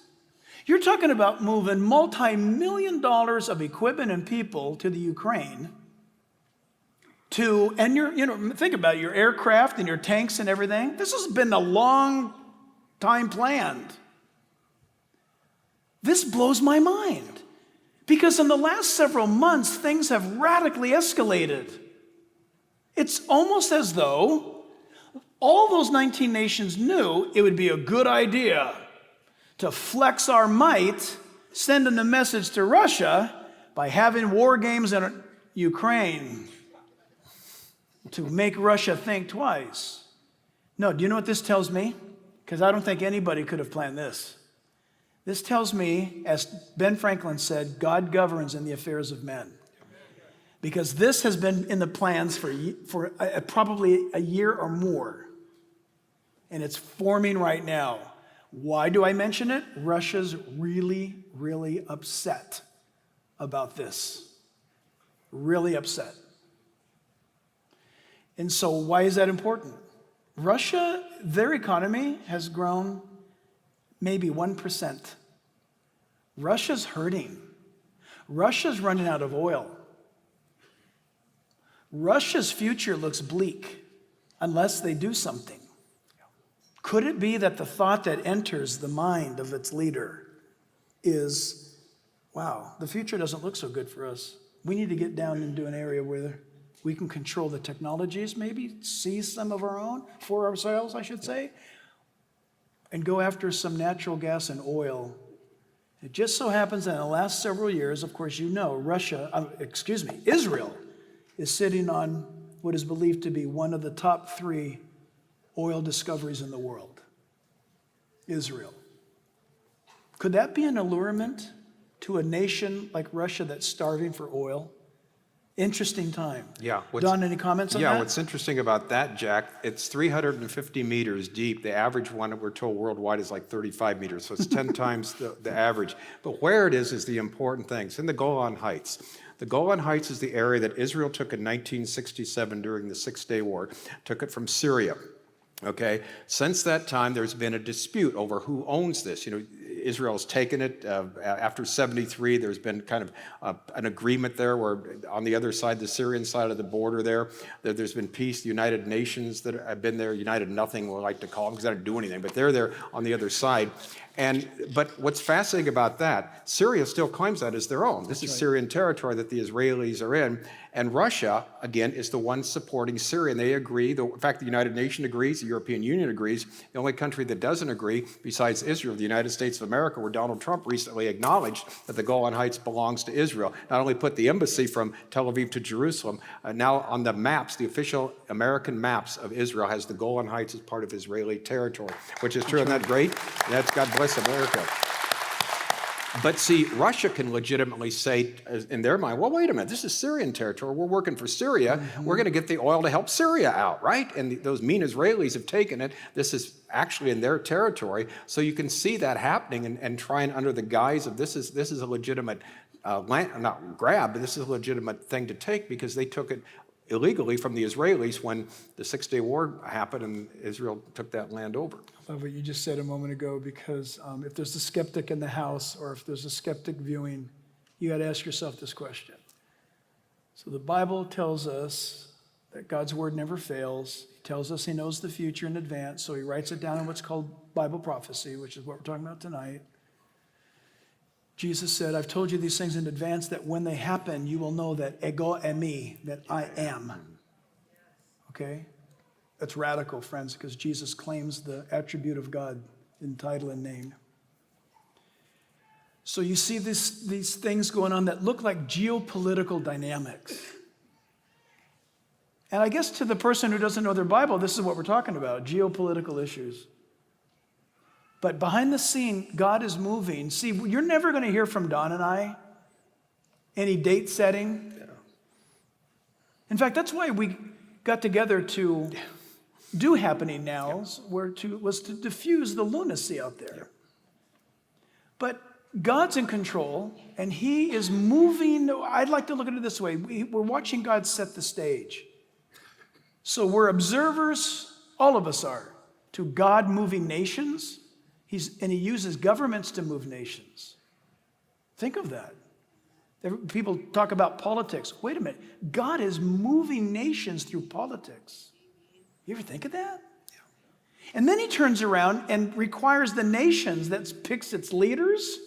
You're talking about moving multi-million dollars of equipment and people to the Ukraine and think about it, your aircraft and your tanks and everything. This has been a long time planned. This blows my mind because in the last several months, things have radically escalated. It's almost as though all those 19 nations knew it would be a good idea to flex our might, sending a message to Russia by having war games in Ukraine to make Russia think twice. No, do you know what this tells me? Because I don't think anybody could have planned this. This tells me, as Ben Franklin said, God governs in the affairs of men. Because this has been in the plans for probably a year or more. And it's forming right now. Why do I mention it? Russia's really, really upset about this. Really upset. And so why is that important? Russia, their economy has grown maybe 1%. Russia's hurting. Russia's running out of oil. Russia's future looks bleak unless they do something. Could it be that the thought that enters the mind of its leader is, wow, the future doesn't look so good for us. We need to get down into an area where we can control the technologies, maybe seize some of our own, for ourselves, I should say, and go after some natural gas and oil. It just so happens that in the last several years, of course, you know, Israel is sitting on what is believed to be one of the top 3 oil discoveries in the world. Israel. Could that be an allurement to a nation like Russia that's starving for oil? Interesting time. Yeah. Don, any comments on that? Yeah, what's interesting about that, Jack, it's 350 meters deep. The average one, we're told worldwide, is like 35 meters, so it's 10 times the average. But where it is the important thing. It's in the Golan Heights. The Golan Heights is the area that Israel took in 1967 during the Six-Day War, took it from Syria. Okay, since that time, there's been a dispute over who owns this. You know, Israel's taken it. After 73, there's been kind of an agreement there where on the other side, the Syrian side of the border there's been peace. The United Nations that have been there, United Nothing, we like to call them, because they don't do anything, but they're there on the other side. But what's fascinating about that, Syria still claims that as their own. This is Syrian territory that the Israelis are in. And Russia, again, is the one supporting Syria. And they agree. In fact, the United Nations agrees. The European Union agrees. The only country that doesn't agree, besides Israel, the United States of America, where Donald Trump recently acknowledged that the Golan Heights belongs to Israel. Not only put the embassy from Tel Aviv to Jerusalem, now on the maps, the official American maps of Israel has the Golan Heights as part of Israeli territory, which is true. Isn't that great? That's God bless America. But see, Russia can legitimately say in their mind, well, wait a minute, this is Syrian territory. We're working for Syria. We're going to get the oil to help Syria out, right? And those mean Israelis have taken it. This is actually in their territory. So you can see that happening and trying under the guise of this is a legitimate, not grab, but this is a legitimate thing to take because they took it illegally from the Israelis when the Six-Day War happened and Israel took that land over. I love what you just said a moment ago, because if there's a skeptic in the house or if there's a skeptic viewing, you got to ask yourself this question. So the Bible tells us that God's word never fails. He tells us he knows the future in advance, so he writes it down in what's called Bible prophecy, which is what we're talking about tonight. Jesus said, I've told you these things in advance that when they happen, you will know that ego eimi, that I am. Okay? That's radical, friends, because Jesus claims the attribute of God in title and name. So you see these things going on that look like geopolitical dynamics. And I guess to the person who doesn't know their Bible, this is what we're talking about, geopolitical issues. But behind the scene, God is moving. See, you're never going to hear from Don and I any date setting. In fact, that's why we got together to do Happening Nows, was to diffuse the lunacy out there. But God's in control, and he is moving. I'd like to look at it this way. We're watching God set the stage. So we're observers, all of us are, to God moving nations. And he uses governments to move nations. Think of that. People talk about politics. Wait a minute. God is moving nations through politics. You ever think of that? Yeah. And then he turns around and requires the nations that picks its leaders.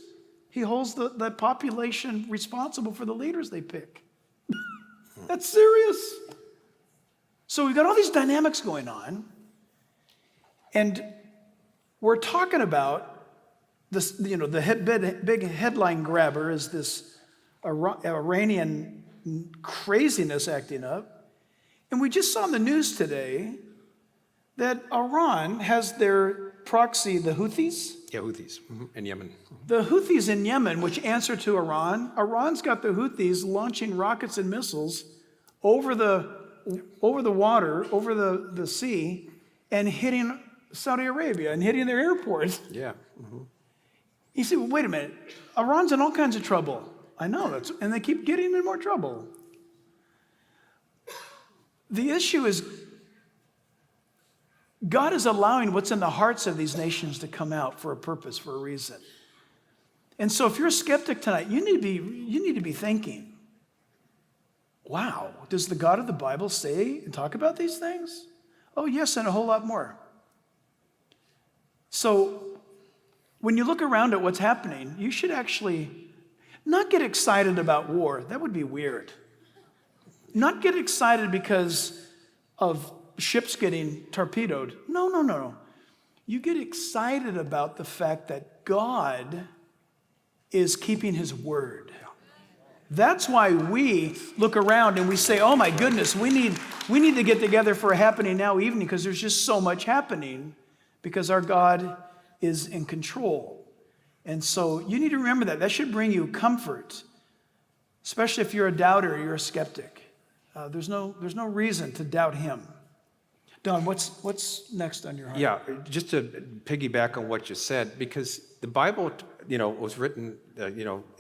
He holds the population responsible for the leaders they pick. That's serious. So we've got all these dynamics going on. And we're talking about this, the big headline grabber is this Iranian craziness acting up. And we just saw in the news today that Iran has their proxy, the Houthis. Yeah, Houthis in Yemen. The Houthis in Yemen, which answer to Iran. Iran's got the Houthis launching rockets and missiles over the water, over the sea, and hitting Saudi Arabia and hitting their airports. Yeah. You say, well, wait a minute. Iran's in all kinds of trouble. I know, and they keep getting in more trouble. The issue is God is allowing what's in the hearts of these nations to come out for a purpose, for a reason. And so if you're a skeptic tonight, you need to be thinking, wow, does the God of the Bible say and talk about these things? Oh, yes, and a whole lot more. So when you look around at what's happening, you should actually not get excited about war. That would be weird. Not get excited because of ships getting torpedoed. No. You get excited about the fact that God is keeping his word. That's why we look around and we say, oh my goodness, we need to get together for a Happening Now evening because there's just so much happening because our God is in control. And so you need to remember that. That should bring you comfort, especially if you're a doubter or you're a skeptic. There's no reason to doubt him. Don, what's next on your heart? Yeah, just to piggyback on what you said, because the Bible, was written,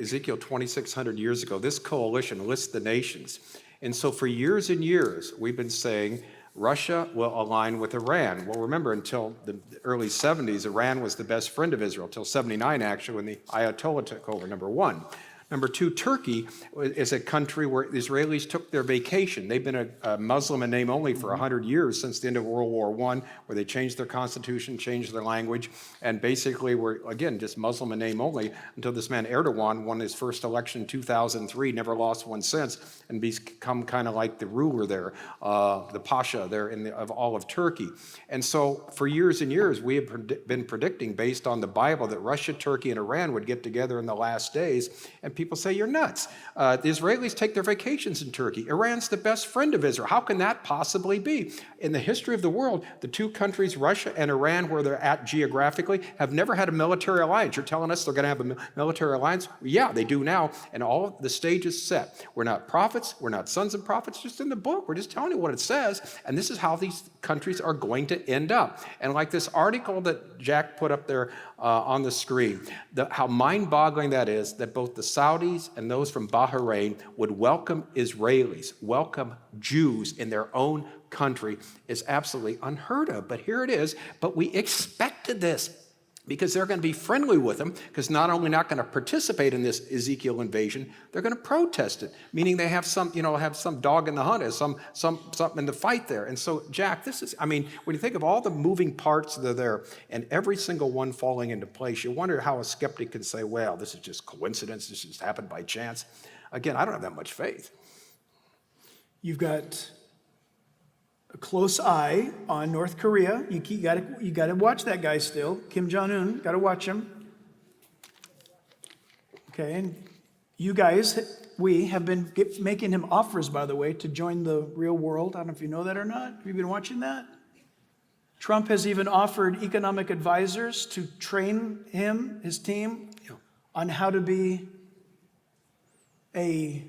Ezekiel 2,600 years ago. This coalition lists the nations. And so for years and years, we've been saying Russia will align with Iran. Well, remember, until the early 70s, Iran was the best friend of Israel, until 79, actually, when the Ayatollah took over, number one. Number two, Turkey is a country where the Israelis took their vacation. They've been a Muslim in name only for 100 years, since the end of World War I, where they changed their constitution, changed their language, and basically were, again, just Muslim in name only until this man Erdogan won his first election in 2003, never lost one since, and become kind of like the ruler there, the Pasha there of all of Turkey. And so for years and years, we have been predicting, based on the Bible, that Russia, Turkey, and Iran would get together in the last days, and people say you're nuts. The Israelis take their vacations in Turkey. Iran's the best friend of Israel. How can that possibly be? In the history of the world, the two countries, Russia and Iran, where they're at geographically, have never had a military alliance. You're telling us they're going to have a military alliance? Yeah, they do now, and all of the stage is set. We're not prophets. We're not sons of prophets. Just in the book. We're just telling you what it says, and this is how these countries are going to end up. And like this article that Jack put up there on the screen, how mind-boggling that is, that both the Saudis and those from Bahrain would welcome Israelis, welcome Jews in their own country, is absolutely unheard of. But here it is. But we expected this, because they're going to be friendly with them, because not only not going to participate in this Ezekiel invasion, they're going to protest it, meaning they have some, have some dog in the hunt, something in the fight there. And so, Jack, this is, when you think of all the moving parts that are there, and every single one falling into place, you wonder how a skeptic can say, well, this is just coincidence, this just happened by chance. Again, I don't have that much faith. You've got a close eye on North Korea. You got to watch that guy still. Kim Jong-un, got to watch him. Okay, and you guys, we have been making him offers, by the way, to join the real world. I don't know if you know that or not. Have you been watching that? Trump has even offered economic advisors to train him, his team, on how to be a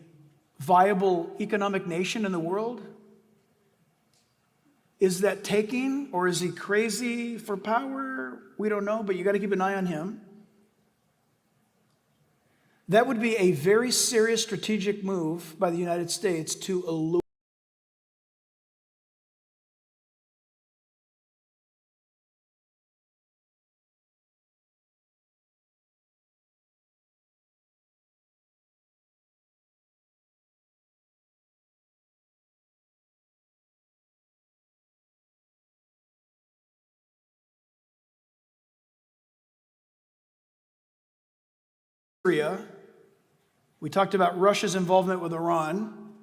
viable economic nation in the world. Is that taking, or is he crazy for power? We don't know, but you got to keep an eye on him. That would be a very serious strategic move by the United States to elude Syria. We talked about Russia's involvement with Iran.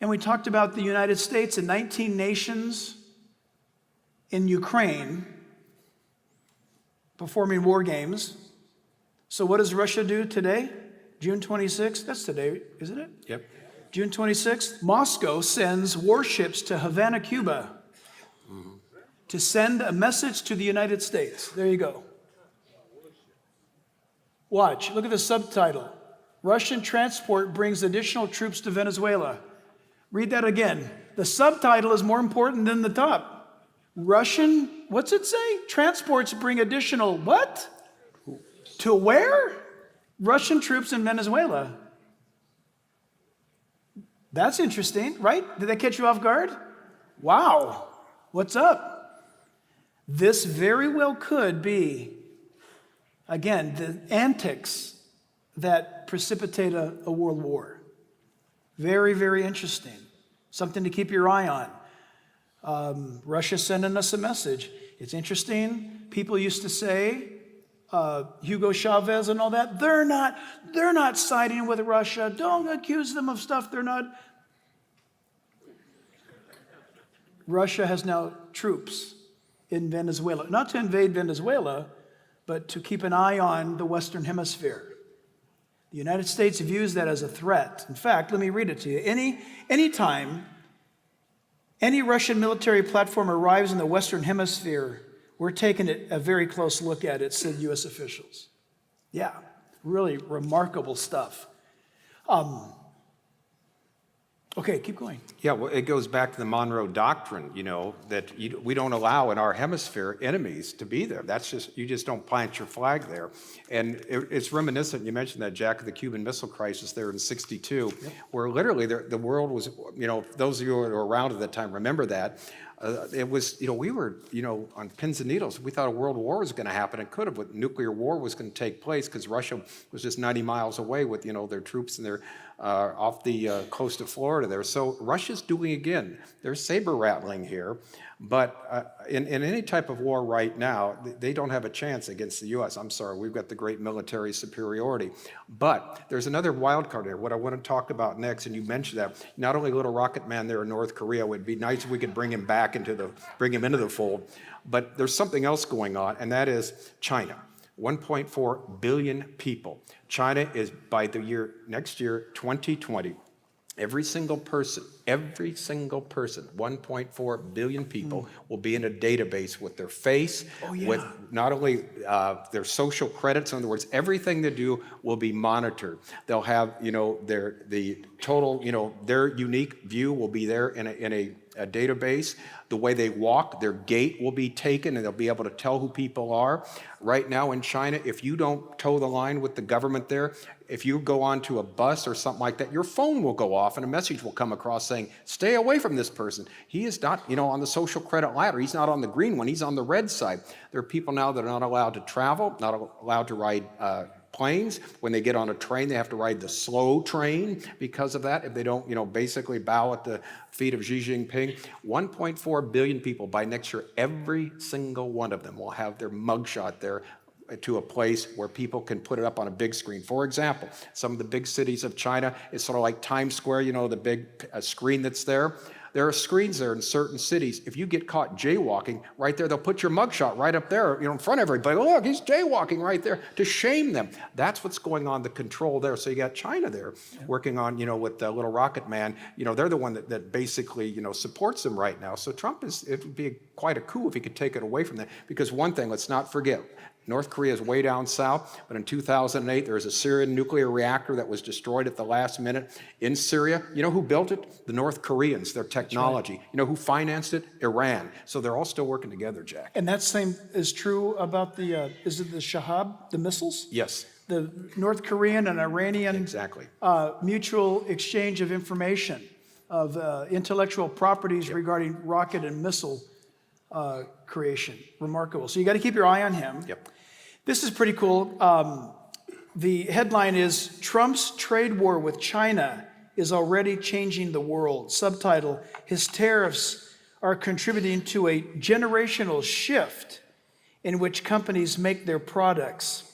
And we talked about the United States and 19 nations in Ukraine performing war games. So what does Russia do today? June 26th? That's today, isn't it? Yep. June 26th, Moscow sends warships to Havana, Cuba, to send a message to the United States. There you go. Watch, look at the subtitle. Russian transport brings additional troops to Venezuela. Read that again. The subtitle is more important than the top. Russian, what's it say? Transports bring additional what? To where? Russian troops in Venezuela. That's interesting, right? Did that catch you off guard? Wow, what's up? This very well could be, again, the antics that precipitate a world war. Very, very interesting. Something to keep your eye on. Russia sending us a message. It's interesting. People used to say, Hugo Chavez and all that, they're not siding with Russia. Don't accuse them of stuff they're not. Russia has now troops in Venezuela, not to invade Venezuela, but to keep an eye on the Western Hemisphere. The United States views that as a threat. In fact, let me read it to you. Anytime any Russian military platform arrives in the Western Hemisphere, we're taking a very close look at it, said U.S. officials. Yeah, really remarkable stuff. Okay, keep going. Yeah, well, it goes back to the Monroe Doctrine, that we don't allow in our hemisphere enemies to be there. That's just, you just don't plant your flag there. And it's reminiscent, you mentioned that, Jack, of the Cuban Missile Crisis there in '62, yep. Where literally the world was, those of you who were around at that time remember that. It was, we were, on pins and needles. We thought a world war was going to happen. It could have, but nuclear war was going to take place because Russia was just 90 miles away with, their troops and their off the coast of Florida there. So Russia's doing again. They're saber rattling here, but in any type of war right now, they don't have a chance against the U.S. I'm sorry, we've got the great military superiority. But there's another wild card there. What I want to talk about next, and you mentioned that, not only little rocket man there in North Korea, it would be nice if we could bring him back into the fold, but there's something else going on, and that is China. 1.4 billion people. China is, by the next year, 2020, every single person, 1.4 billion people will be in a database with their face, with not only their social credits, in other words, everything they do will be monitored. They'll have, the total, their unique view will be there in a database. The way they walk, their gait will be taken, and they'll be able to tell who people are. Right now in China, if you don't toe the line with the government there, if you go onto a bus or something like that, your phone will go off and a message will come across saying, stay away from this person. He is not, on the social credit ladder. He's not on the green one. He's on the red side. There are people now that are not allowed to travel, not allowed to ride planes. When they get on a train, they have to ride the slow train because of that. If they don't, basically bow at the feet of Xi Jinping. 1.4 billion people by next year, every single one of them will have their mugshot there to a place where people can put it up on a big screen. For example, some of the big cities of China, it's sort of like Times Square, the big screen that's there. There are screens there in certain cities. If you get caught jaywalking, right there, they'll put your mugshot right up there, in front of everybody. Look, he's jaywalking right there, to shame them. That's what's going on, the control there. So you got China there working on, with the little rocket man. They're the one that basically, supports them right now. So Trump it would be quite a coup if he could take it away from them. Because one thing, let's not forget, North Korea is way down south, but in 2008, there was a Syrian nuclear reactor that was destroyed at the last minute in Syria. You know who built it? The North Koreans, their technology. Right. You know who financed it? Iran. So they're all still working together, Jack. And that same is true about is it the Shahab, the missiles? Yes. The North Korean and Iranian exactly. Mutual exchange of information, of intellectual properties regarding rocket and missile creation. Remarkable. So you got to keep your eye on him. Yep. This is pretty cool. The headline is, Trump's trade war with China is already changing the world. Subtitle, his tariffs are contributing to a generational shift in which companies make their products.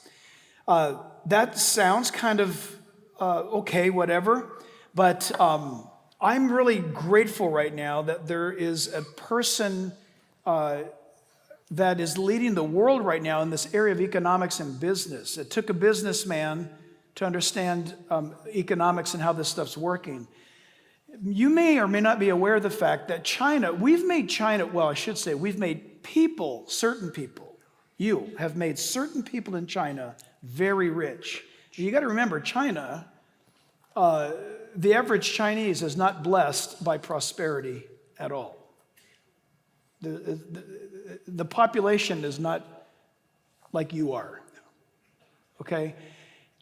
That sounds kind of okay, whatever, but I'm really grateful right now that there is a person that is leading the world right now in this area of economics and business. It took a businessman to understand economics and how this stuff's working. You may or may not be aware of the fact that we've made people, certain people, you have made certain people in China very rich. You got to remember, China, the average Chinese is not blessed by prosperity at all. The population is not like you are, okay?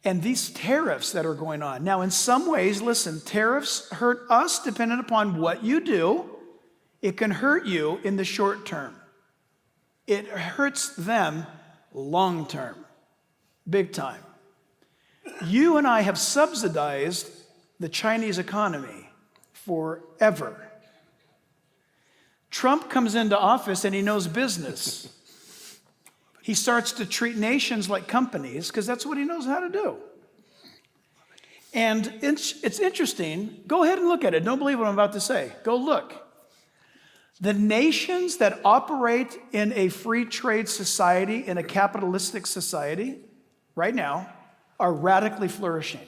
And these tariffs that are going on. Now, in some ways, listen, tariffs hurt us depending upon what you do. It can hurt you in the short term. It hurts them long term, big time. You and I have subsidized the Chinese economy forever. Trump comes into office and he knows business. He starts to treat nations like companies because that's what he knows how to do. And it's interesting. Go ahead and look at it. Don't believe what I'm about to say. Go look. The nations that operate in a free trade society, in a capitalistic society, right now, are radically flourishing.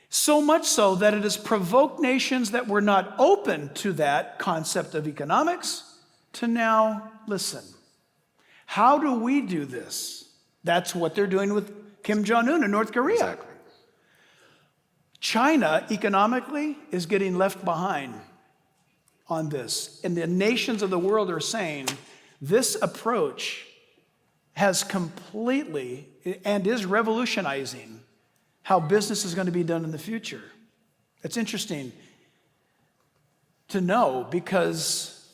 So much so that it has provoked nations that were not open to that concept of economics to now listen. How do we do this? That's what they're doing with Kim Jong-un in North Korea. Exactly. China, economically, is getting left behind on this. And the nations of the world are saying this approach has completely and is revolutionizing how business is going to be done in the future. It's interesting to know because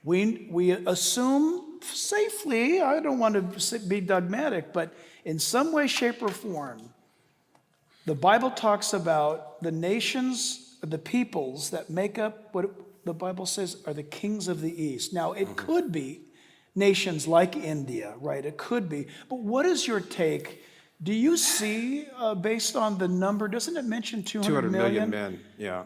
we assume safely, I don't want to be dogmatic, but in some way, shape, or form, the Bible talks about the nations, the peoples that make up what the Bible says are the kings of the East. Now, it could be nations like India, right? It could be. But what is your take? Do you see, based on the number, doesn't it mention 200 200 million men, yeah.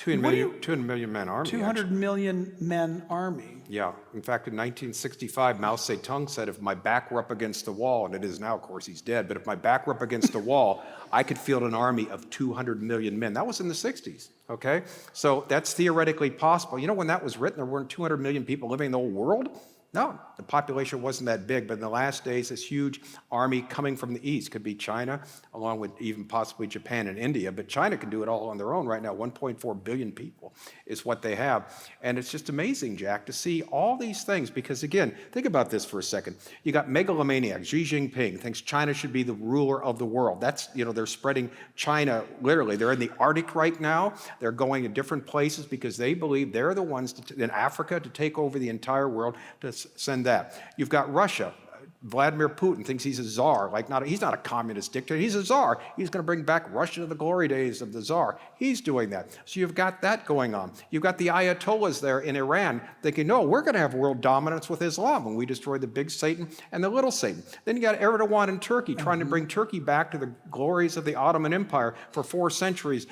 200 million man army. 200 million men army. Yeah. In fact, in 1965, Mao Zedong said, if my back were up against the wall, and it is now, of course, he's dead, but if my back were up against the wall, I could field an army of 200 million men. That was in the 60s, okay? So that's theoretically possible. You know, when that was written, there weren't 200 million people living in the whole world? No, the population wasn't that big, but in the last days, this huge army coming from the east could be China, along with even possibly Japan and India, but China can do it all on their own right now. 1.4 billion people is what they have. And it's just amazing, Jack, to see all these things, because again, think about this for a second. You got megalomaniacs, Xi Jinping thinks China should be the ruler of the world. That's, you know, they're spreading China, literally. They're in the Arctic right now. They're going to different places because they believe they're the ones in Africa to take over the entire world, to send that. You've got Russia. Vladimir Putin thinks he's a czar. He's not a communist dictator. He's a czar. He's going to bring back Russia to the glory days of the czar. He's doing that. So you've got that going on. You've got the Ayatollahs there in Iran thinking, no, we're going to have world dominance with Islam when we destroy the big Satan and the little Satan. Then you got Erdogan in Turkey trying to bring Turkey back to the glories of the Ottoman Empire for 4 centuries.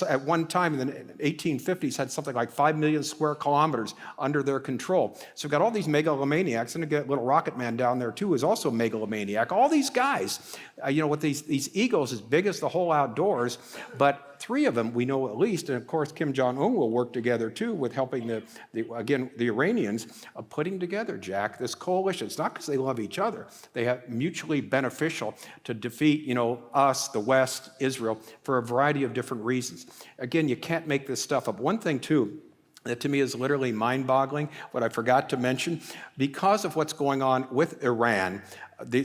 At one time in the 1850s had something like 5 million square kilometers under their control. So you've got all these megalomaniacs, and you got little rocket man down there too, is also a megalomaniac. All these guys, with these egos as big as the whole outdoors, but 3 of them we know at least, and of course Kim Jong-un will work together too with helping the Iranians putting together, Jack, this coalition. It's not because they love each other. They have mutually beneficial to defeat, us, the West, Israel, for a variety of different reasons. Again, you can't make this stuff up. One thing too, that to me is literally mind-boggling, what I forgot to mention, because of what's going on with Iran,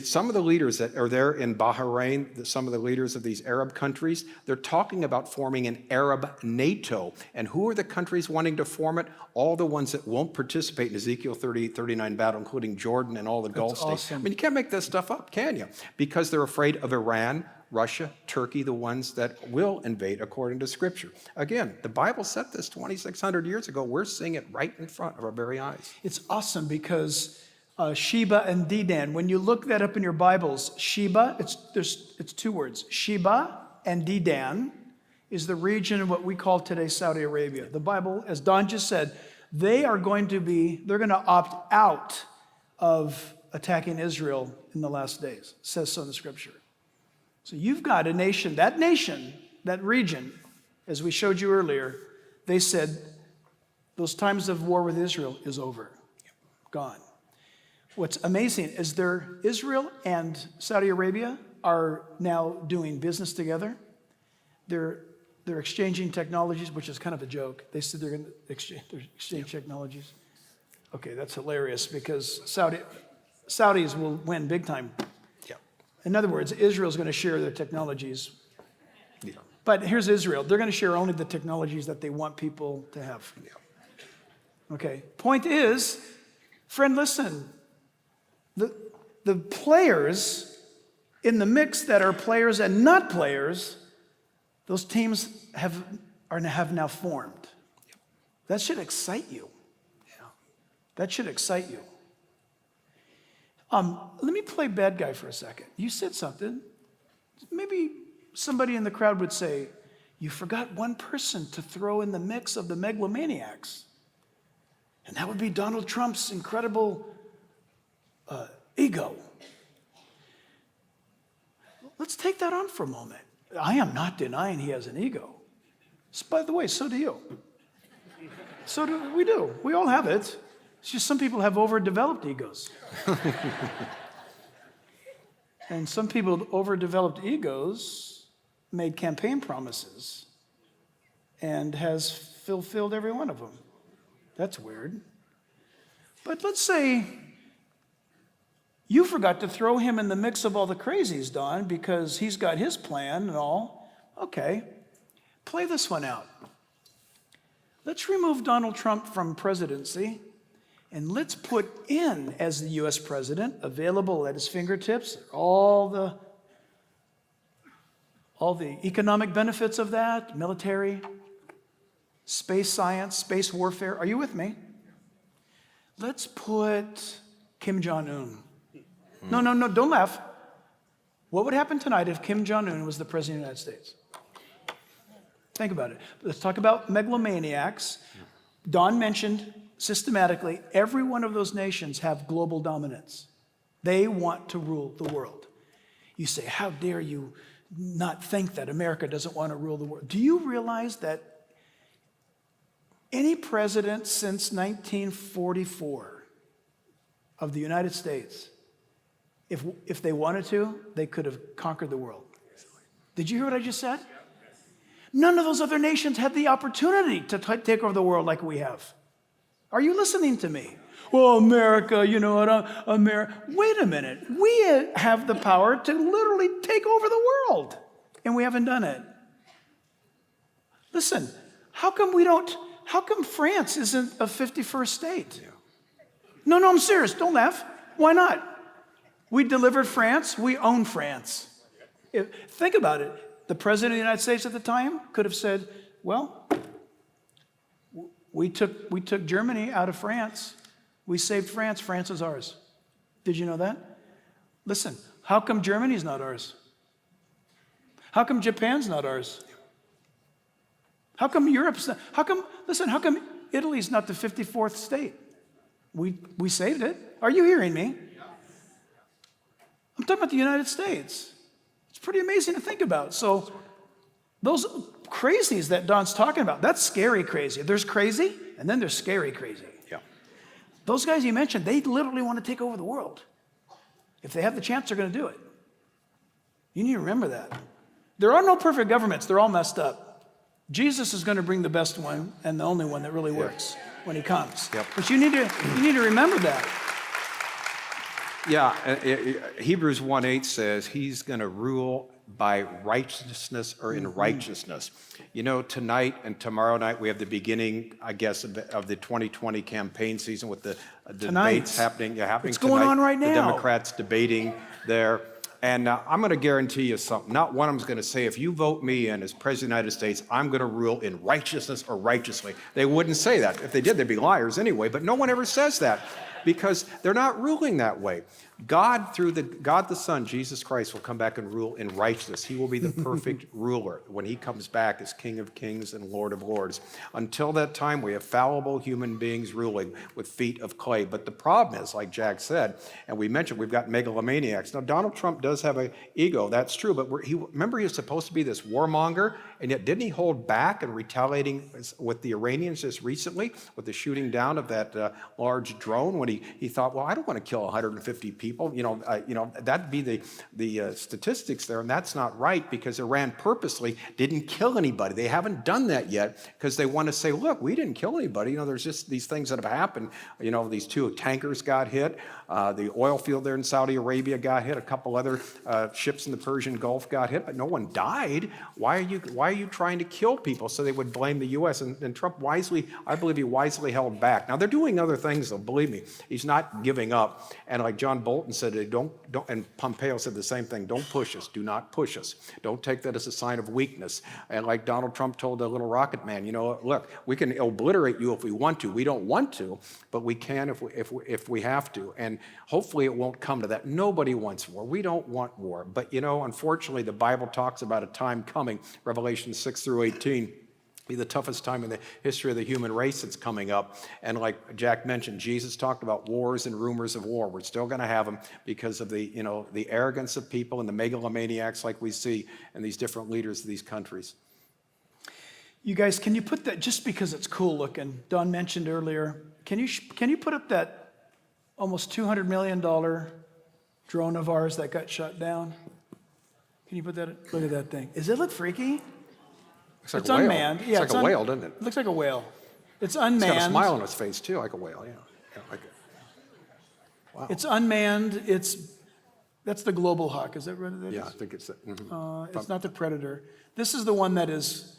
some of the leaders that are there in Bahrain, some of the leaders of these Arab countries, they're talking about forming an Arab NATO. And who are the countries wanting to form it? All the ones that won't participate in Ezekiel 38-39 battle, including Jordan and all the Gulf states. I mean, you can't make this stuff up, can you? Because they're afraid of Iran, Russia, Turkey, the ones that will invade according to Scripture. Again, the Bible said this 2,600 years ago. We're seeing it right in front of our very eyes. It's awesome because Sheba and Dedan, when you look that up in your Bibles, Sheba, it's 2 words. Sheba and Dedan is the region of what we call today Saudi Arabia. The Bible, as Don just said, they're going to opt out of attacking Israel in the last days. It says so in the Scripture. So you've got a nation, that region, as we showed you earlier, they said those times of war with Israel is over, gone. What's amazing is Israel and Saudi Arabia are now doing business together. They're exchanging technologies, which is kind of a joke. They said they're going to exchange technologies. Okay, that's hilarious because Saudis will win big time. In other words, Israel's going to share their technologies. Yeah. But here's Israel. They're going to share only the technologies that they want people to have. Yeah. Okay. Point is, friend, listen. The players in the mix that are players and not players, those teams have now formed. Yeah. That should excite you. Yeah. That should excite you. Let me play bad guy for a second. You said something. Maybe somebody in the crowd would say, you forgot one person to throw in the mix of the megalomaniacs. And that would be Donald Trump's incredible ego. Let's take that on for a moment. I am not denying he has an ego. By the way, so do you. So do we do. We all have it. It's just some people have overdeveloped egos. And some people with overdeveloped egos made campaign promises and has fulfilled every one of them. That's weird. But let's say you forgot to throw him in the mix of all the crazies, Don, because he's got his plan and all. Okay, play this one out. Let's remove Donald Trump from presidency. And let's put in, as the U.S. president, available at his fingertips, all the economic benefits of that, military, space science, space warfare. Are you with me? Let's put Kim Jong-un. No, don't laugh. What would happen tonight if Kim Jong-un was the president of the United States? Think about it. Let's talk about megalomaniacs. Don mentioned systematically, every one of those nations have global dominance. They want to rule the world. You say, how dare you not think that America doesn't want to rule the world? Do you realize that any president since 1944 of the United States, if they wanted to, they could have conquered the world? Did you hear what I just said? None of those other nations had the opportunity to take over the world like we have. Are you listening to me? Well, America, you know what, America. Wait a minute. We have the power to literally take over the world, and we haven't done it. Listen, how come France isn't a 51st state? No, I'm serious. Don't laugh. Why not? We delivered France. We own France. Think about it. The president of the United States at the time could have said, well, we took Germany out of France. We saved France. France is ours. Did you know that? Listen, how come Germany's not ours? How come Japan's not ours? How come Europe's not? How come Italy's not the 54th state? We saved it. Are you hearing me? I'm talking about the United States. It's pretty amazing to think about. So those crazies that Don's talking about, that's scary crazy. There's crazy, and then there's scary crazy. Yeah. Those guys you mentioned, they literally want to take over the world. If they have the chance, they're going to do it. You need to remember that. There are no perfect governments. They're all messed up. Jesus is going to bring the best one and the only one that really works when he comes. Yep. But you need to remember that. Yeah, Hebrews 1:8 says he's going to rule by righteousness or in righteousness. You know, tonight and tomorrow night we have the beginning, I guess, of the 2020 campaign season with the debates happening. It's going on right now. The Democrats debating there. And I'm going to guarantee you something. Not one of them's going to say, if you vote me in as President of the United States, I'm going to rule in righteousness or righteously. They wouldn't say that. If they did, they'd be liars anyway. But no one ever says that because they're not ruling that way. God, through God the Son, Jesus Christ, will come back and rule in righteousness. He will be the perfect ruler when he comes back as King of Kings and Lord of Lords. Until that time, we have fallible human beings ruling with feet of clay. But the problem is, like Jack said, and we mentioned, we've got megalomaniacs. Now, Donald Trump does have an ego, that's true, but remember he was supposed to be this warmonger, and yet didn't he hold back and retaliating with the Iranians just recently with the shooting down of that large drone when he thought, well, I don't want to kill 150 people. That'd be the statistics there, and that's not right because Iran purposely didn't kill anybody. They haven't done that yet because they want to say, look, we didn't kill anybody. There's just these things that have happened. These 2 tankers got hit. The oil field there in Saudi Arabia got hit. A couple other ships in the Persian Gulf got hit, but no one died. Why are you trying to kill people? So they would blame the U.S. And Trump I believe he wisely held back. Now they're doing other things, though. Believe me, he's not giving up. And like John Bolton said, don't. And Pompeo said the same thing. Don't push us. Do not push us. Don't take that as a sign of weakness. And like Donald Trump told the little rocket man, look, we can obliterate you if we want to. We don't want to, but we can if we have to. And hopefully it won't come to that. Nobody wants war. We don't want war. But, unfortunately, the Bible talks about a time coming, Revelation 6-18, be the toughest time in the history of the human race that's coming up. And like Jack mentioned, Jesus talked about wars and rumors of war. We're still going to have them because of the arrogance of people and the megalomaniacs like we see in these different leaders of these countries. You guys, can you put that, just because it's cool looking, Don mentioned earlier, can you put up that almost $200 million drone of ours that got shot down? Can you put that, look at that thing. Does it look freaky? Looks like It's a whale. unmanned. Yeah, it's like a whale, doesn't it? It looks like a whale. It's unmanned. It's got a smile on its face, too, like a whale, yeah. Wow. It's unmanned. That's the Global Hawk. Is that what it is? Yeah, I think it's that. Mm-hmm. It's not the Predator. This is the one that it's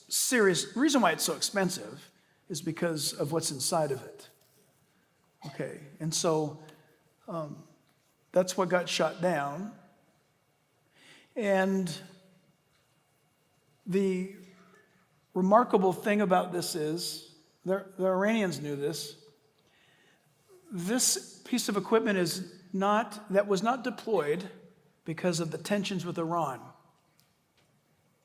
serious. The reason why it's so expensive is because of what's inside of it. Okay, and so that's what got shot down. And the remarkable thing about this is, the Iranians knew this. This piece of equipment that was not deployed because of the tensions with Iran.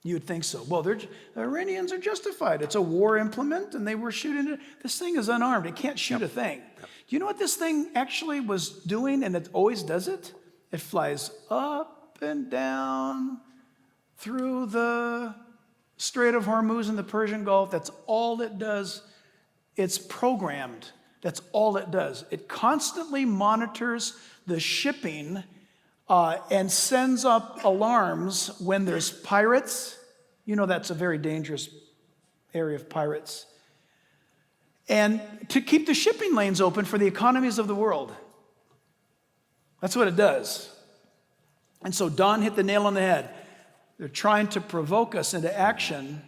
You'd think so. Well, the Iranians are justified. It's a war implement, and they were shooting it. This thing is unarmed. It can't shoot a thing. Do you know what this thing actually was doing, and it always does it? It flies up and down through the Strait of Hormuz and the Persian Gulf. That's all it does. It's programmed. That's all it does. It constantly monitors the shipping and sends up alarms when there's pirates. You know that's a very dangerous area of pirates. And to keep the shipping lanes open for the economies of the world. That's what it does. And so Don hit the nail on the head. They're trying to provoke us into action.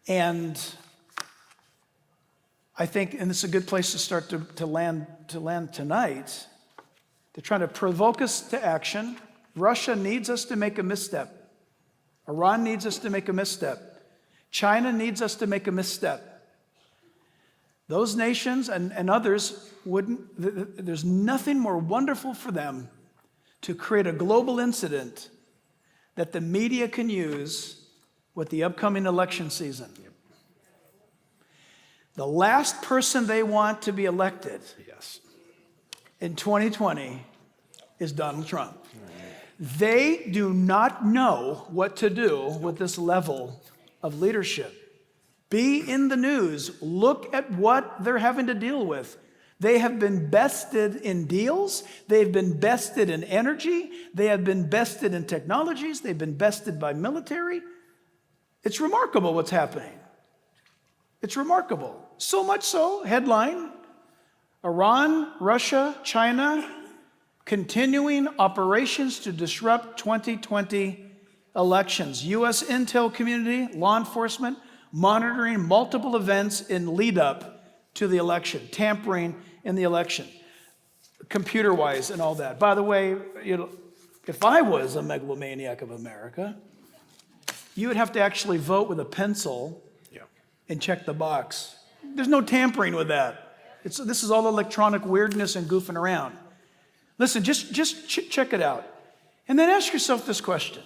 And I think, and this is a good place to start to land tonight. They're trying to provoke us to action. Russia needs us to make a misstep. Iran needs us to make a misstep. China needs us to make a misstep. Those nations and others there's nothing more wonderful for them to create a global incident that the media can use with the upcoming election season. The last person they want to be elected in 2020 is Donald Trump. They do not know what to do with this level of leadership. Be in the news. Look at what they're having to deal with. They have been bested in deals. They've been bested in energy. They have been bested in technologies. They've been bested by military. It's remarkable what's happening. It's remarkable. So much so, headline, Iran, Russia, China, continuing operations to disrupt 2020 elections. U.S. intel community, law enforcement, monitoring multiple events in lead up to the election, tampering in the election, computer-wise and all that. By the way, if I was a megalomaniac of America, you would have to actually vote with a pencil and check the box. There's no tampering with that. This is all electronic weirdness and goofing around. Listen, just check it out. And then ask yourself this question.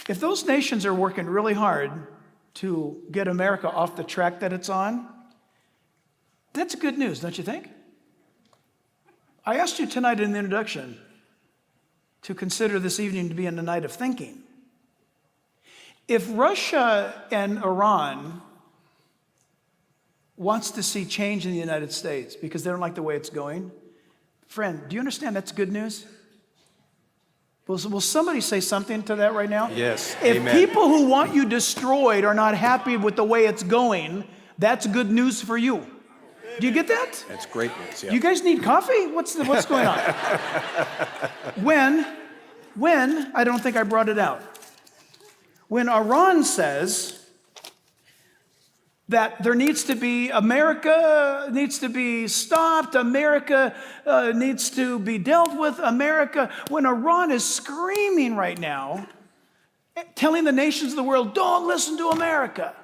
If those nations are working really hard to get America off the track that it's on, that's good news, don't you think? I asked you tonight in the introduction to consider this evening to be a night of thinking. If Russia and Iran wants to see change in the United States because they don't like the way it's going, friend, do you understand that's good news? Will somebody say something to that right now? Yes. If Amen. People who want you destroyed are not happy with the way it's going, that's good news for you. Do you get that? That's great news. Yeah. Do you guys need coffee? What's going on? When I don't think I brought it out. When Iran says that America needs to be stopped, America needs to be dealt with, when Iran is screaming right now, telling the nations of the world, don't listen to America.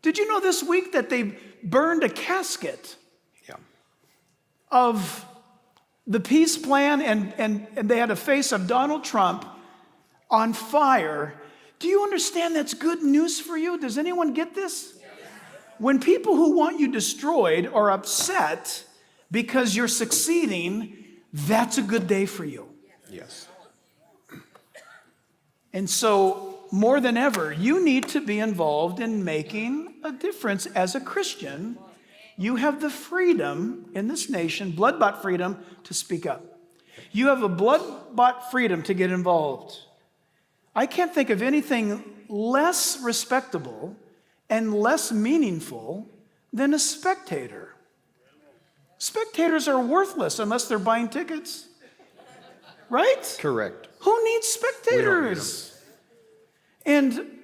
Did you know this week that they burned a casket of the peace plan and they had a face of Donald Trump on fire? Do you understand that's good news for you? Does anyone get this? When people who want you destroyed are upset because you're succeeding, that's a good day for you. Yes. And so, more than ever, you need to be involved in making a difference as a Christian. You have the freedom in this nation, blood-bought freedom, to speak up. You have a blood-bought freedom to get involved. I can't think of anything less respectable and less meaningful than a spectator. Spectators are worthless unless they're buying tickets. Right? Correct. Who needs spectators? And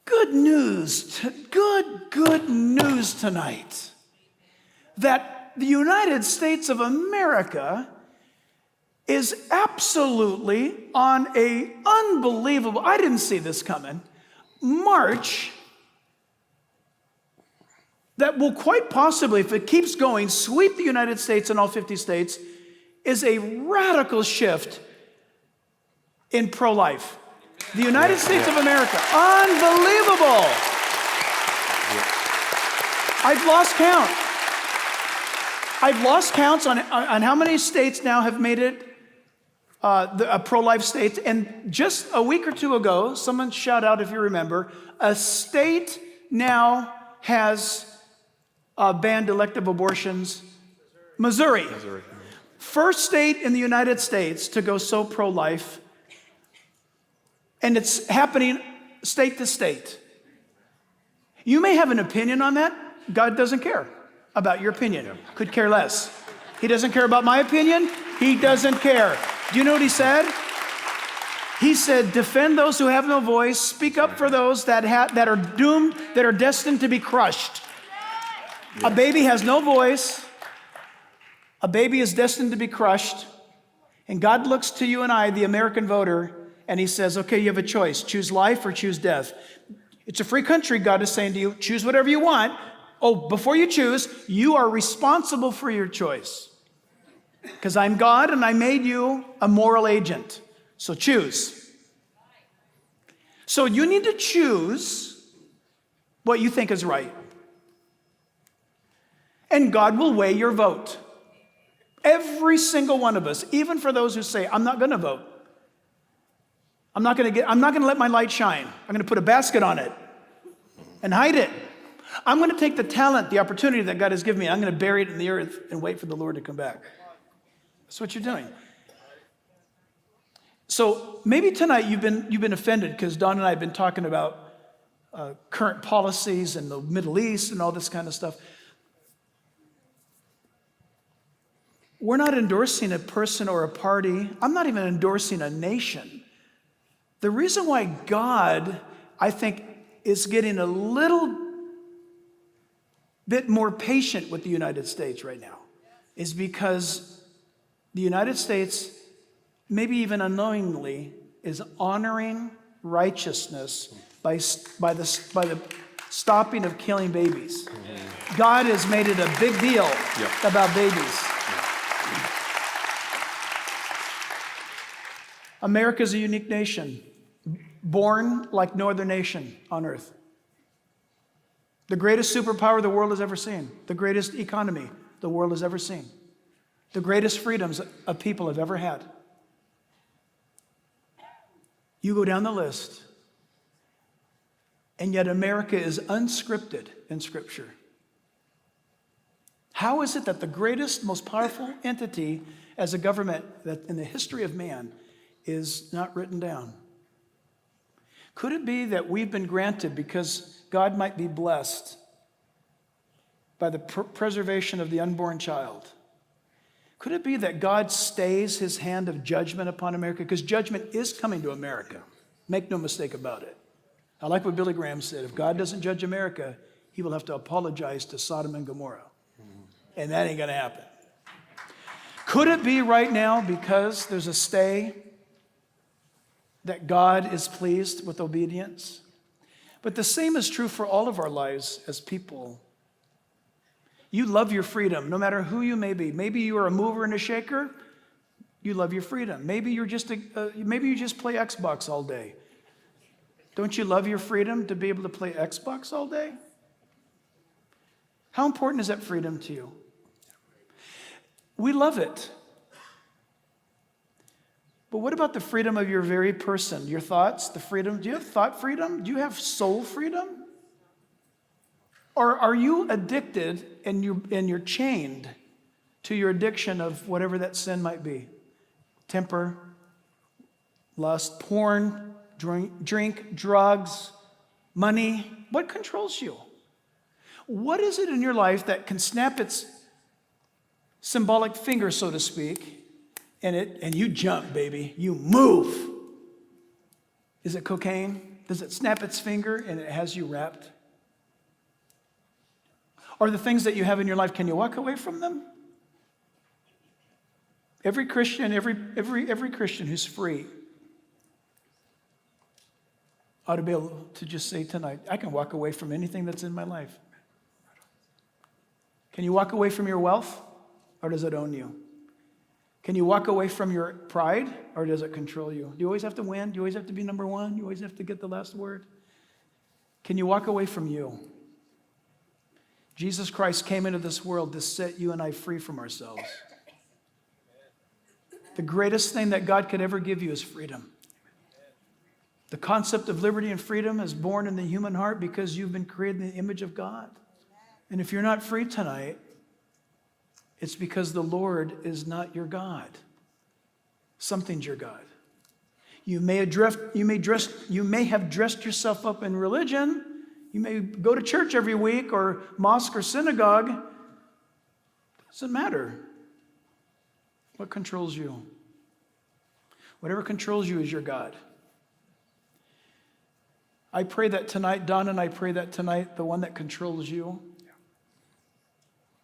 good news tonight that the United States of America is absolutely on a unbelievable, I didn't see this coming, march that will quite possibly, if it keeps going, sweep the United States and all 50 states, is a radical shift in pro-life. The United States of America. Unbelievable. I've lost count. I've lost counts on how many states now have made it pro-life states. And just a week or two ago, someone shout out if you remember, a state now has banned elective abortions. Missouri. First state in the United States to go so pro-life. And it's happening state to state. You may have an opinion on that. God doesn't care about your opinion. Could care less. He doesn't care about my opinion. He doesn't care. Do you know what he said? He said, defend those who have no voice. Speak up for those that are doomed, that are destined to be crushed. A baby has no voice. A baby is destined to be crushed. And God looks to you and I, the American voter, and he says, okay, you have a choice. Choose life or choose death. It's a free country, God is saying to you. Choose whatever you want. Oh, before you choose, you are responsible for your choice. Because I'm God and I made you a moral agent. So choose. So you need to choose what you think is right. And God will weigh your vote. Every single one of us, even for those who say, I'm not going to vote. I'm not going to let my light shine. I'm going to put a basket on it and hide it. I'm going to take the talent, the opportunity that God has given me. I'm going to bury it in the earth and wait for the Lord to come back. That's what you're doing. So maybe tonight you've been offended because Don and I have been talking about current policies in the Middle East and all this kind of stuff. We're not endorsing a person or a party. I'm not even endorsing a nation. The reason why God, I think, is getting a little bit more patient with the United States right now is because the United States, maybe even unknowingly, is honoring righteousness by the stopping of killing babies. God has made it a big deal about babies. America is a unique nation, born like no other nation on earth. The greatest superpower the world has ever seen, the greatest economy the world has ever seen, the greatest freedoms a people have ever had. You go down the list, and yet America is unscripted in Scripture. How is it that the greatest, most powerful entity as a government that in the history of man is not written down? Could it be that we've been granted because God might be blessed by the preservation of the unborn child? Could it be that God stays his hand of judgment upon America? Because judgment is coming to America. Make no mistake about it. I like what Billy Graham said. If God doesn't judge America, he will have to apologize to Sodom and Gomorrah. And that ain't going to happen. Could it be right now because there's a stay that God is pleased with obedience? But the same is true for all of our lives as people. You love your freedom, no matter who you may be. Maybe you are a mover and a shaker. You love your freedom. Maybe you just play Xbox all day. Don't you love your freedom to be able to play Xbox all day? How important is that freedom to you? We love it. But what about the freedom of your very person, your thoughts, the freedom? Do you have thought freedom? Do you have soul freedom? Or are you addicted and you're chained to your addiction of whatever that sin might be? Temper, lust, porn, drink, drugs, money. What controls you? What is it in your life that can snap its symbolic finger, so to speak, and you jump, baby. You move. Is it cocaine? Does it snap its finger and it has you wrapped? Or the things that you have in your life, can you walk away from them? Every Christian, every Christian who's free ought to be able to just say tonight, I can walk away from anything that's in my life. Can you walk away from your wealth, or does it own you? Can you walk away from your pride, or does it control you? Do you always have to win? Do you always have to be number one? Do you always have to get the last word? Can you walk away from you? Jesus Christ came into this world to set you and I free from ourselves. The greatest thing that God could ever give you is freedom. The concept of liberty and freedom is born in the human heart because you've been created in the image of God. And if you're not free tonight, it's because the Lord is not your God. Something's your God. You may have dressed yourself up in religion. You may go to church every week or mosque or synagogue. Doesn't matter. What controls you? Whatever controls you is your God. I pray that tonight, Don and I pray that tonight, the one that controls you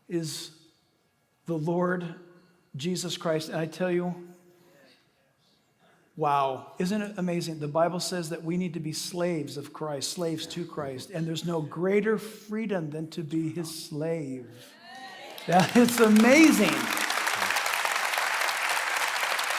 is the Lord Jesus Christ. And I tell you, wow, isn't it amazing? The Bible says that we need to be slaves of Christ, slaves to Christ. And there's no greater freedom than to be his slave. It's amazing.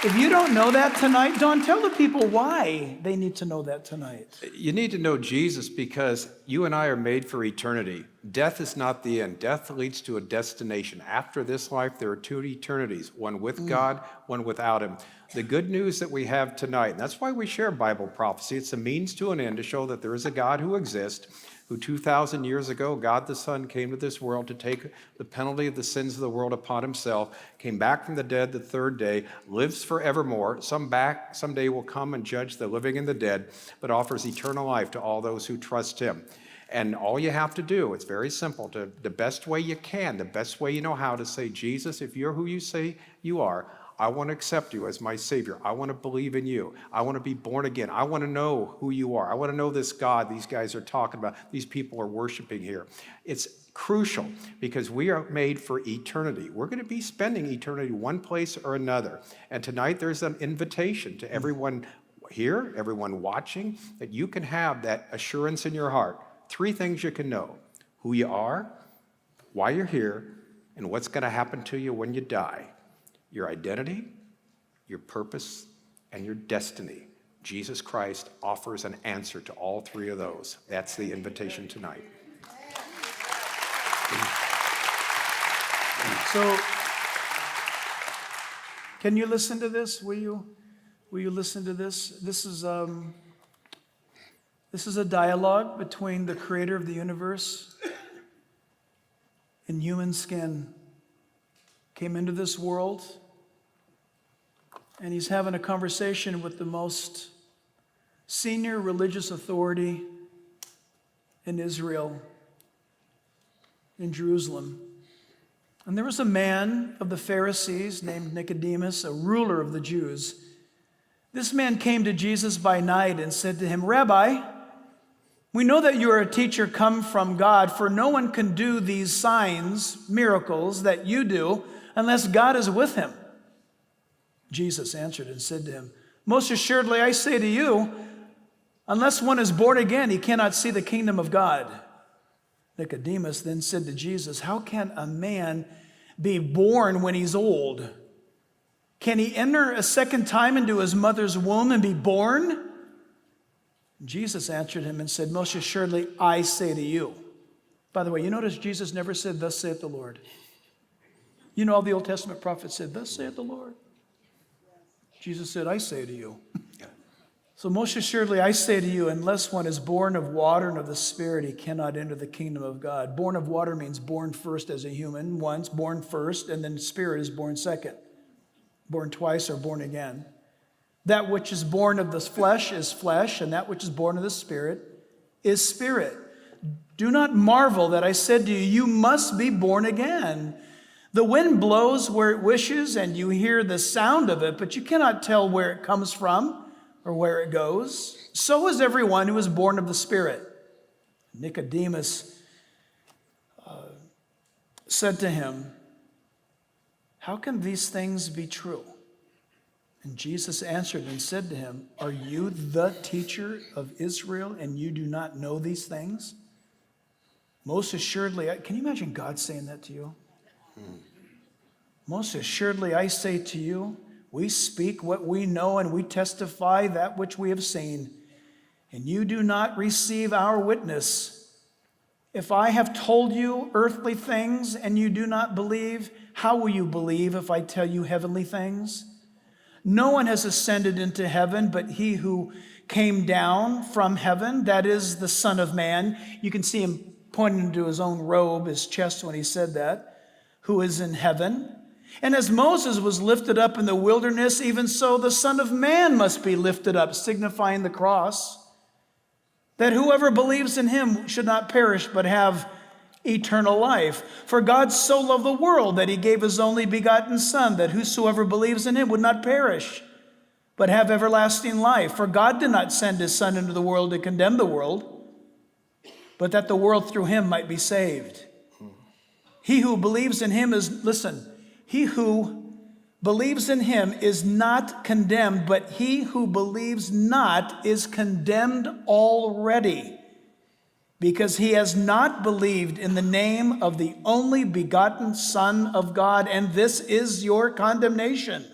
If you don't know that tonight, Don, tell the people why they need to know that tonight. You need to know Jesus because you and I are made for eternity. Death is not the end. Death leads to a destination. After this life, there are two eternities, one with God, one without him. The good news that we have tonight, and that's why we share Bible prophecy, it's a means to an end to show that there is a God who exists, who 2,000 years ago, God the Son came to this world to take the penalty of the sins of the world upon himself, came back from the dead the third day, lives forevermore, someday will come and judge the living and the dead, but offers eternal life to all those who trust him. And all you have to do, it's very simple, the best way you can, the best way you know how to say, Jesus, if you're who you say you are, I want to accept you as my Savior. I want to believe in you. I want to be born again. I want to know who you are. I want to know this God these guys are talking about, these people are worshiping here. It's crucial because we are made for eternity. We're going to be spending eternity one place or another. And tonight there's an invitation to everyone here, everyone watching, that you can have that assurance in your heart. 3 things you can know: who you are, why you're here, and what's going to happen to you when you die. Your identity, your purpose, and your destiny. Jesus Christ offers an answer to all 3 of those. That's the invitation tonight. So, can you listen to this? Will you listen to this? This is a dialogue between the creator of the universe in human skin. Came into this world, and he's having a conversation with the most senior religious authority in Israel, in Jerusalem. And there was a man of the Pharisees named Nicodemus, a ruler of the Jews. This man came to Jesus by night and said to him, "Rabbi, we know that you are a teacher come from God, for no one can do these signs, miracles that you do, unless God is with him." Jesus answered and said to him, "Most assuredly I say to you, unless one is born again, he cannot see the kingdom of God." Nicodemus then said to Jesus, "How can a man be born when he's old? Can he enter a second time into his mother's womb and be born?" Jesus answered him and said, "Most assuredly I say to you." By the way, you notice Jesus never said, "Thus saith the Lord." You know, all the Old Testament prophets said, "Thus saith the Lord." Jesus said, "I say to you." So most assuredly, I say to you, unless one is born of water and of the Spirit, he cannot enter the kingdom of God. Born of water means born first as a human, once, born first, and then Spirit is born second. Born twice or born again. That which is born of the flesh is flesh, and that which is born of the Spirit is spirit. Do not marvel that I said to you, you must be born again. The wind blows where it wishes, and you hear the sound of it, but you cannot tell where it comes from or where it goes. So is everyone who is born of the Spirit. Nicodemus said to him, "How can these things be true?" And Jesus answered and said to him, "Are you the teacher of Israel, and you do not know these things? Most assuredly," can you imagine God saying that to you? Most assuredly I say to you, we speak what we know and we testify that which we have seen, and you do not receive our witness. If I have told you earthly things and you do not believe, how will you believe if I tell you heavenly things? No one has ascended into heaven but he who came down from heaven, that is the Son of Man. You can see him pointing to his own robe, his chest when he said that, who is in heaven. And as Moses was lifted up in the wilderness, even so the Son of Man must be lifted up, signifying the cross, that whoever believes in him should not perish but have eternal life. For God so loved the world that he gave his only begotten Son, that whosoever believes in him would not perish but have everlasting life. For God did not send his Son into the world to condemn the world, but that the world through him might be saved. He who believes in him is, listen, he who believes in him is not condemned, but he who believes not is condemned already, because he has not believed in the name of the only begotten Son of God. And this is your condemnation,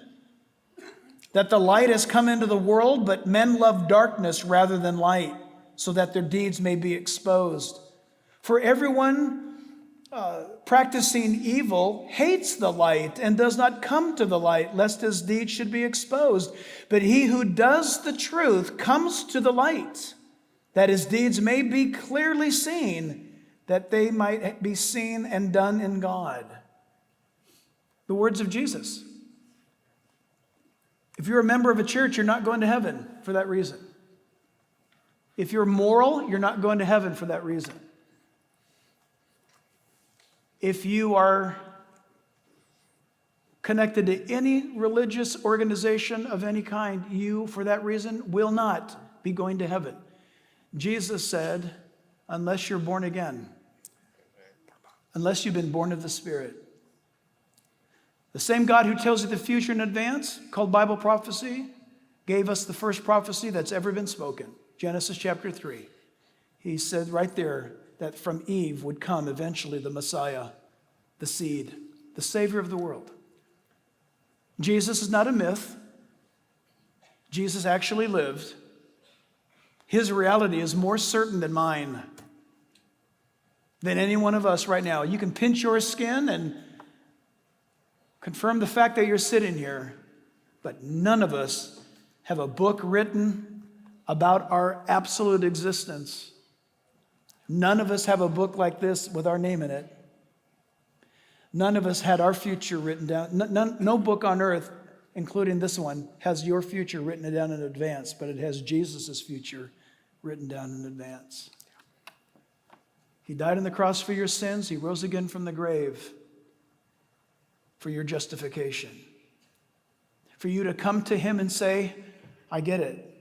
that the light has come into the world, but men love darkness rather than light, so that their deeds may be exposed. For everyone practicing evil hates the light and does not come to the light, lest his deeds should be exposed. But he who does the truth comes to the light, that his deeds may be clearly seen, that they might be seen and done in God. The words of Jesus. If you're a member of a church, you're not going to heaven for that reason. If you're moral, you're not going to heaven for that reason. If you are connected to any religious organization of any kind, you, for that reason, will not be going to heaven. Jesus said, unless you're born again, unless you've been born of the Spirit. The same God who tells you the future in advance, called Bible prophecy, gave us the first prophecy that's ever been spoken. Genesis chapter 3. He said right there that from Eve would come eventually the Messiah, the seed, the Savior of the world. Jesus is not a myth. Jesus actually lived. His reality is more certain than mine, than any one of us right now. You can pinch your skin and confirm the fact that you're sitting here, but none of us have a book written about our absolute existence. None of us have a book like this with our name in it. None of us had our future written down. No book on earth, including this one, has your future written down in advance, but it has Jesus' future written down in advance. He died on the cross for your sins. He rose again from the grave for your justification. For you to come to him and say, I get it.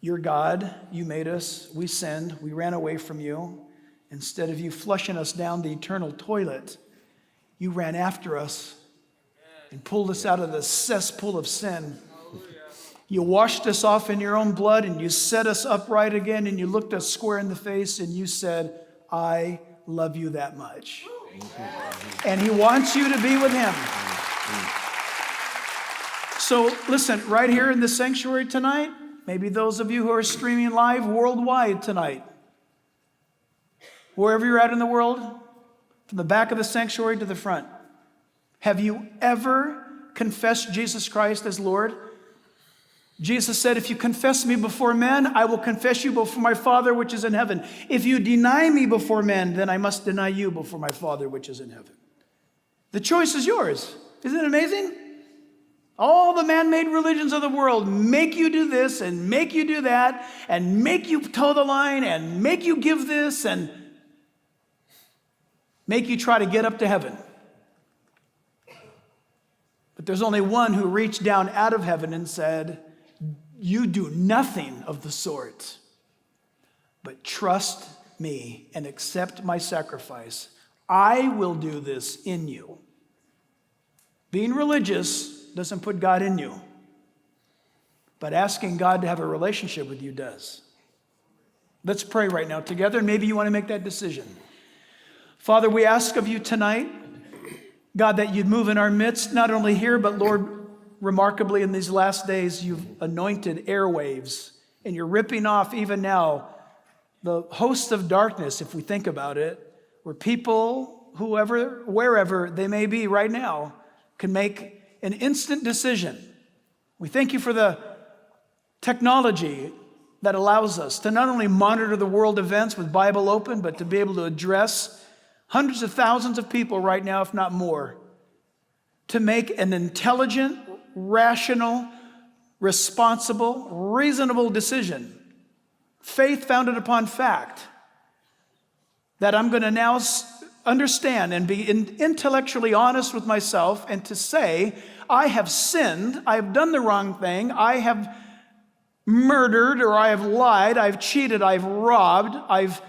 You're God. You made us. We sinned. We ran away from you. Instead of you flushing us down the eternal toilet, you ran after us and pulled us out of the cesspool of sin. You washed us off in your own blood and you set us upright again and you looked us square in the face and you said, I love you that much. And he wants you to be with him. So listen, right here in the sanctuary tonight, maybe those of you who are streaming live worldwide tonight, wherever you're at in the world, from the back of the sanctuary to the front, have you ever confessed Jesus Christ as Lord? Jesus said, if you confess me before men, I will confess you before my Father which is in heaven. If you deny me before men, then I must deny you before my Father which is in heaven. The choice is yours. Isn't it amazing? All the man-made religions of the world make you do this and make you do that and make you toe the line and make you give this and make you try to get up to heaven. But there's only one who reached down out of heaven and said, you do nothing of the sort, but trust me and accept my sacrifice. I will do this in you. Being religious doesn't put God in you, but asking God to have a relationship with you does. Let's pray right now together, and maybe you want to make that decision. Father, we ask of you tonight, God, that you'd move in our midst, not only here, but Lord, remarkably in these last days, you've anointed airwaves, and you're ripping off even now the host of darkness, if we think about it, where people, whoever, wherever they may be right now, can make an instant decision. We thank you for the technology that allows us to not only monitor the world events with Bible open, but to be able to address hundreds of thousands of people right now, if not more, to make an intelligent, rational, responsible, reasonable decision, faith founded upon fact, that I'm going to now understand and be intellectually honest with myself and to say, I have sinned, I have done the wrong thing, I have murdered or I have lied, I've cheated, I've robbed, I've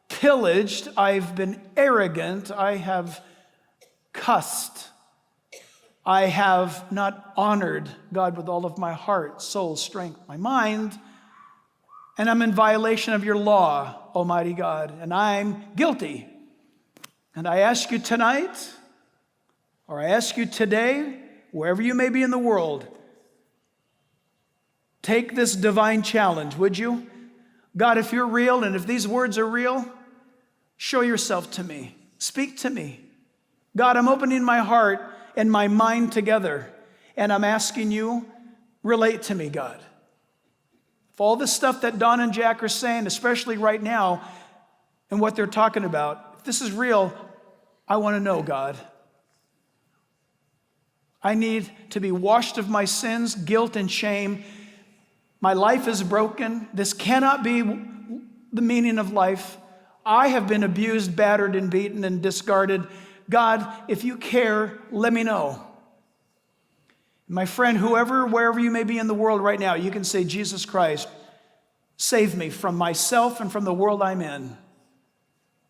pillaged, I've been arrogant, I have cussed, I have not honored God with all of my heart, soul, strength, my mind, and I'm in violation of your law, Almighty God, and I'm guilty. And I ask you tonight, or I ask you today, wherever you may be in the world, take this divine challenge, would you? God, if you're real and if these words are real, show yourself to me. Speak to me. God, I'm opening my heart and my mind together, and I'm asking you, relate to me, God. If all this stuff that Don and Jack are saying, especially right now, and what they're talking about, if this is real, I want to know, God. I need to be washed of my sins, guilt, and shame. My life is broken. This cannot be the meaning of life. I have been abused, battered, and beaten, and discarded. God, if you care, let me know. My friend, whoever, wherever you may be in the world right now, you can say, Jesus Christ, save me from myself and from the world I'm in.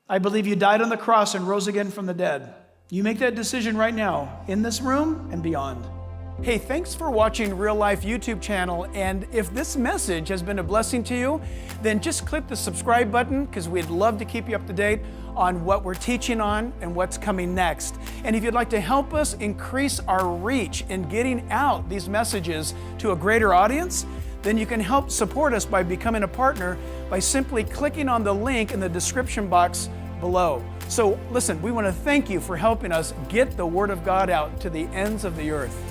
I believe you died on the cross and rose again from the dead. You make that decision right now, in this room and beyond. Hey, thanks for watching Real Life YouTube channel, and if this message has been a blessing to you, then just click the subscribe button, because we'd love to keep you up to date on what we're teaching on and what's coming next. And if you'd like to help us increase our reach in getting out these messages to a greater audience, then you can help support us by becoming a partner by simply clicking on the link in the description box below. So listen, we want to thank you for helping us get the Word of God out to the ends of the earth.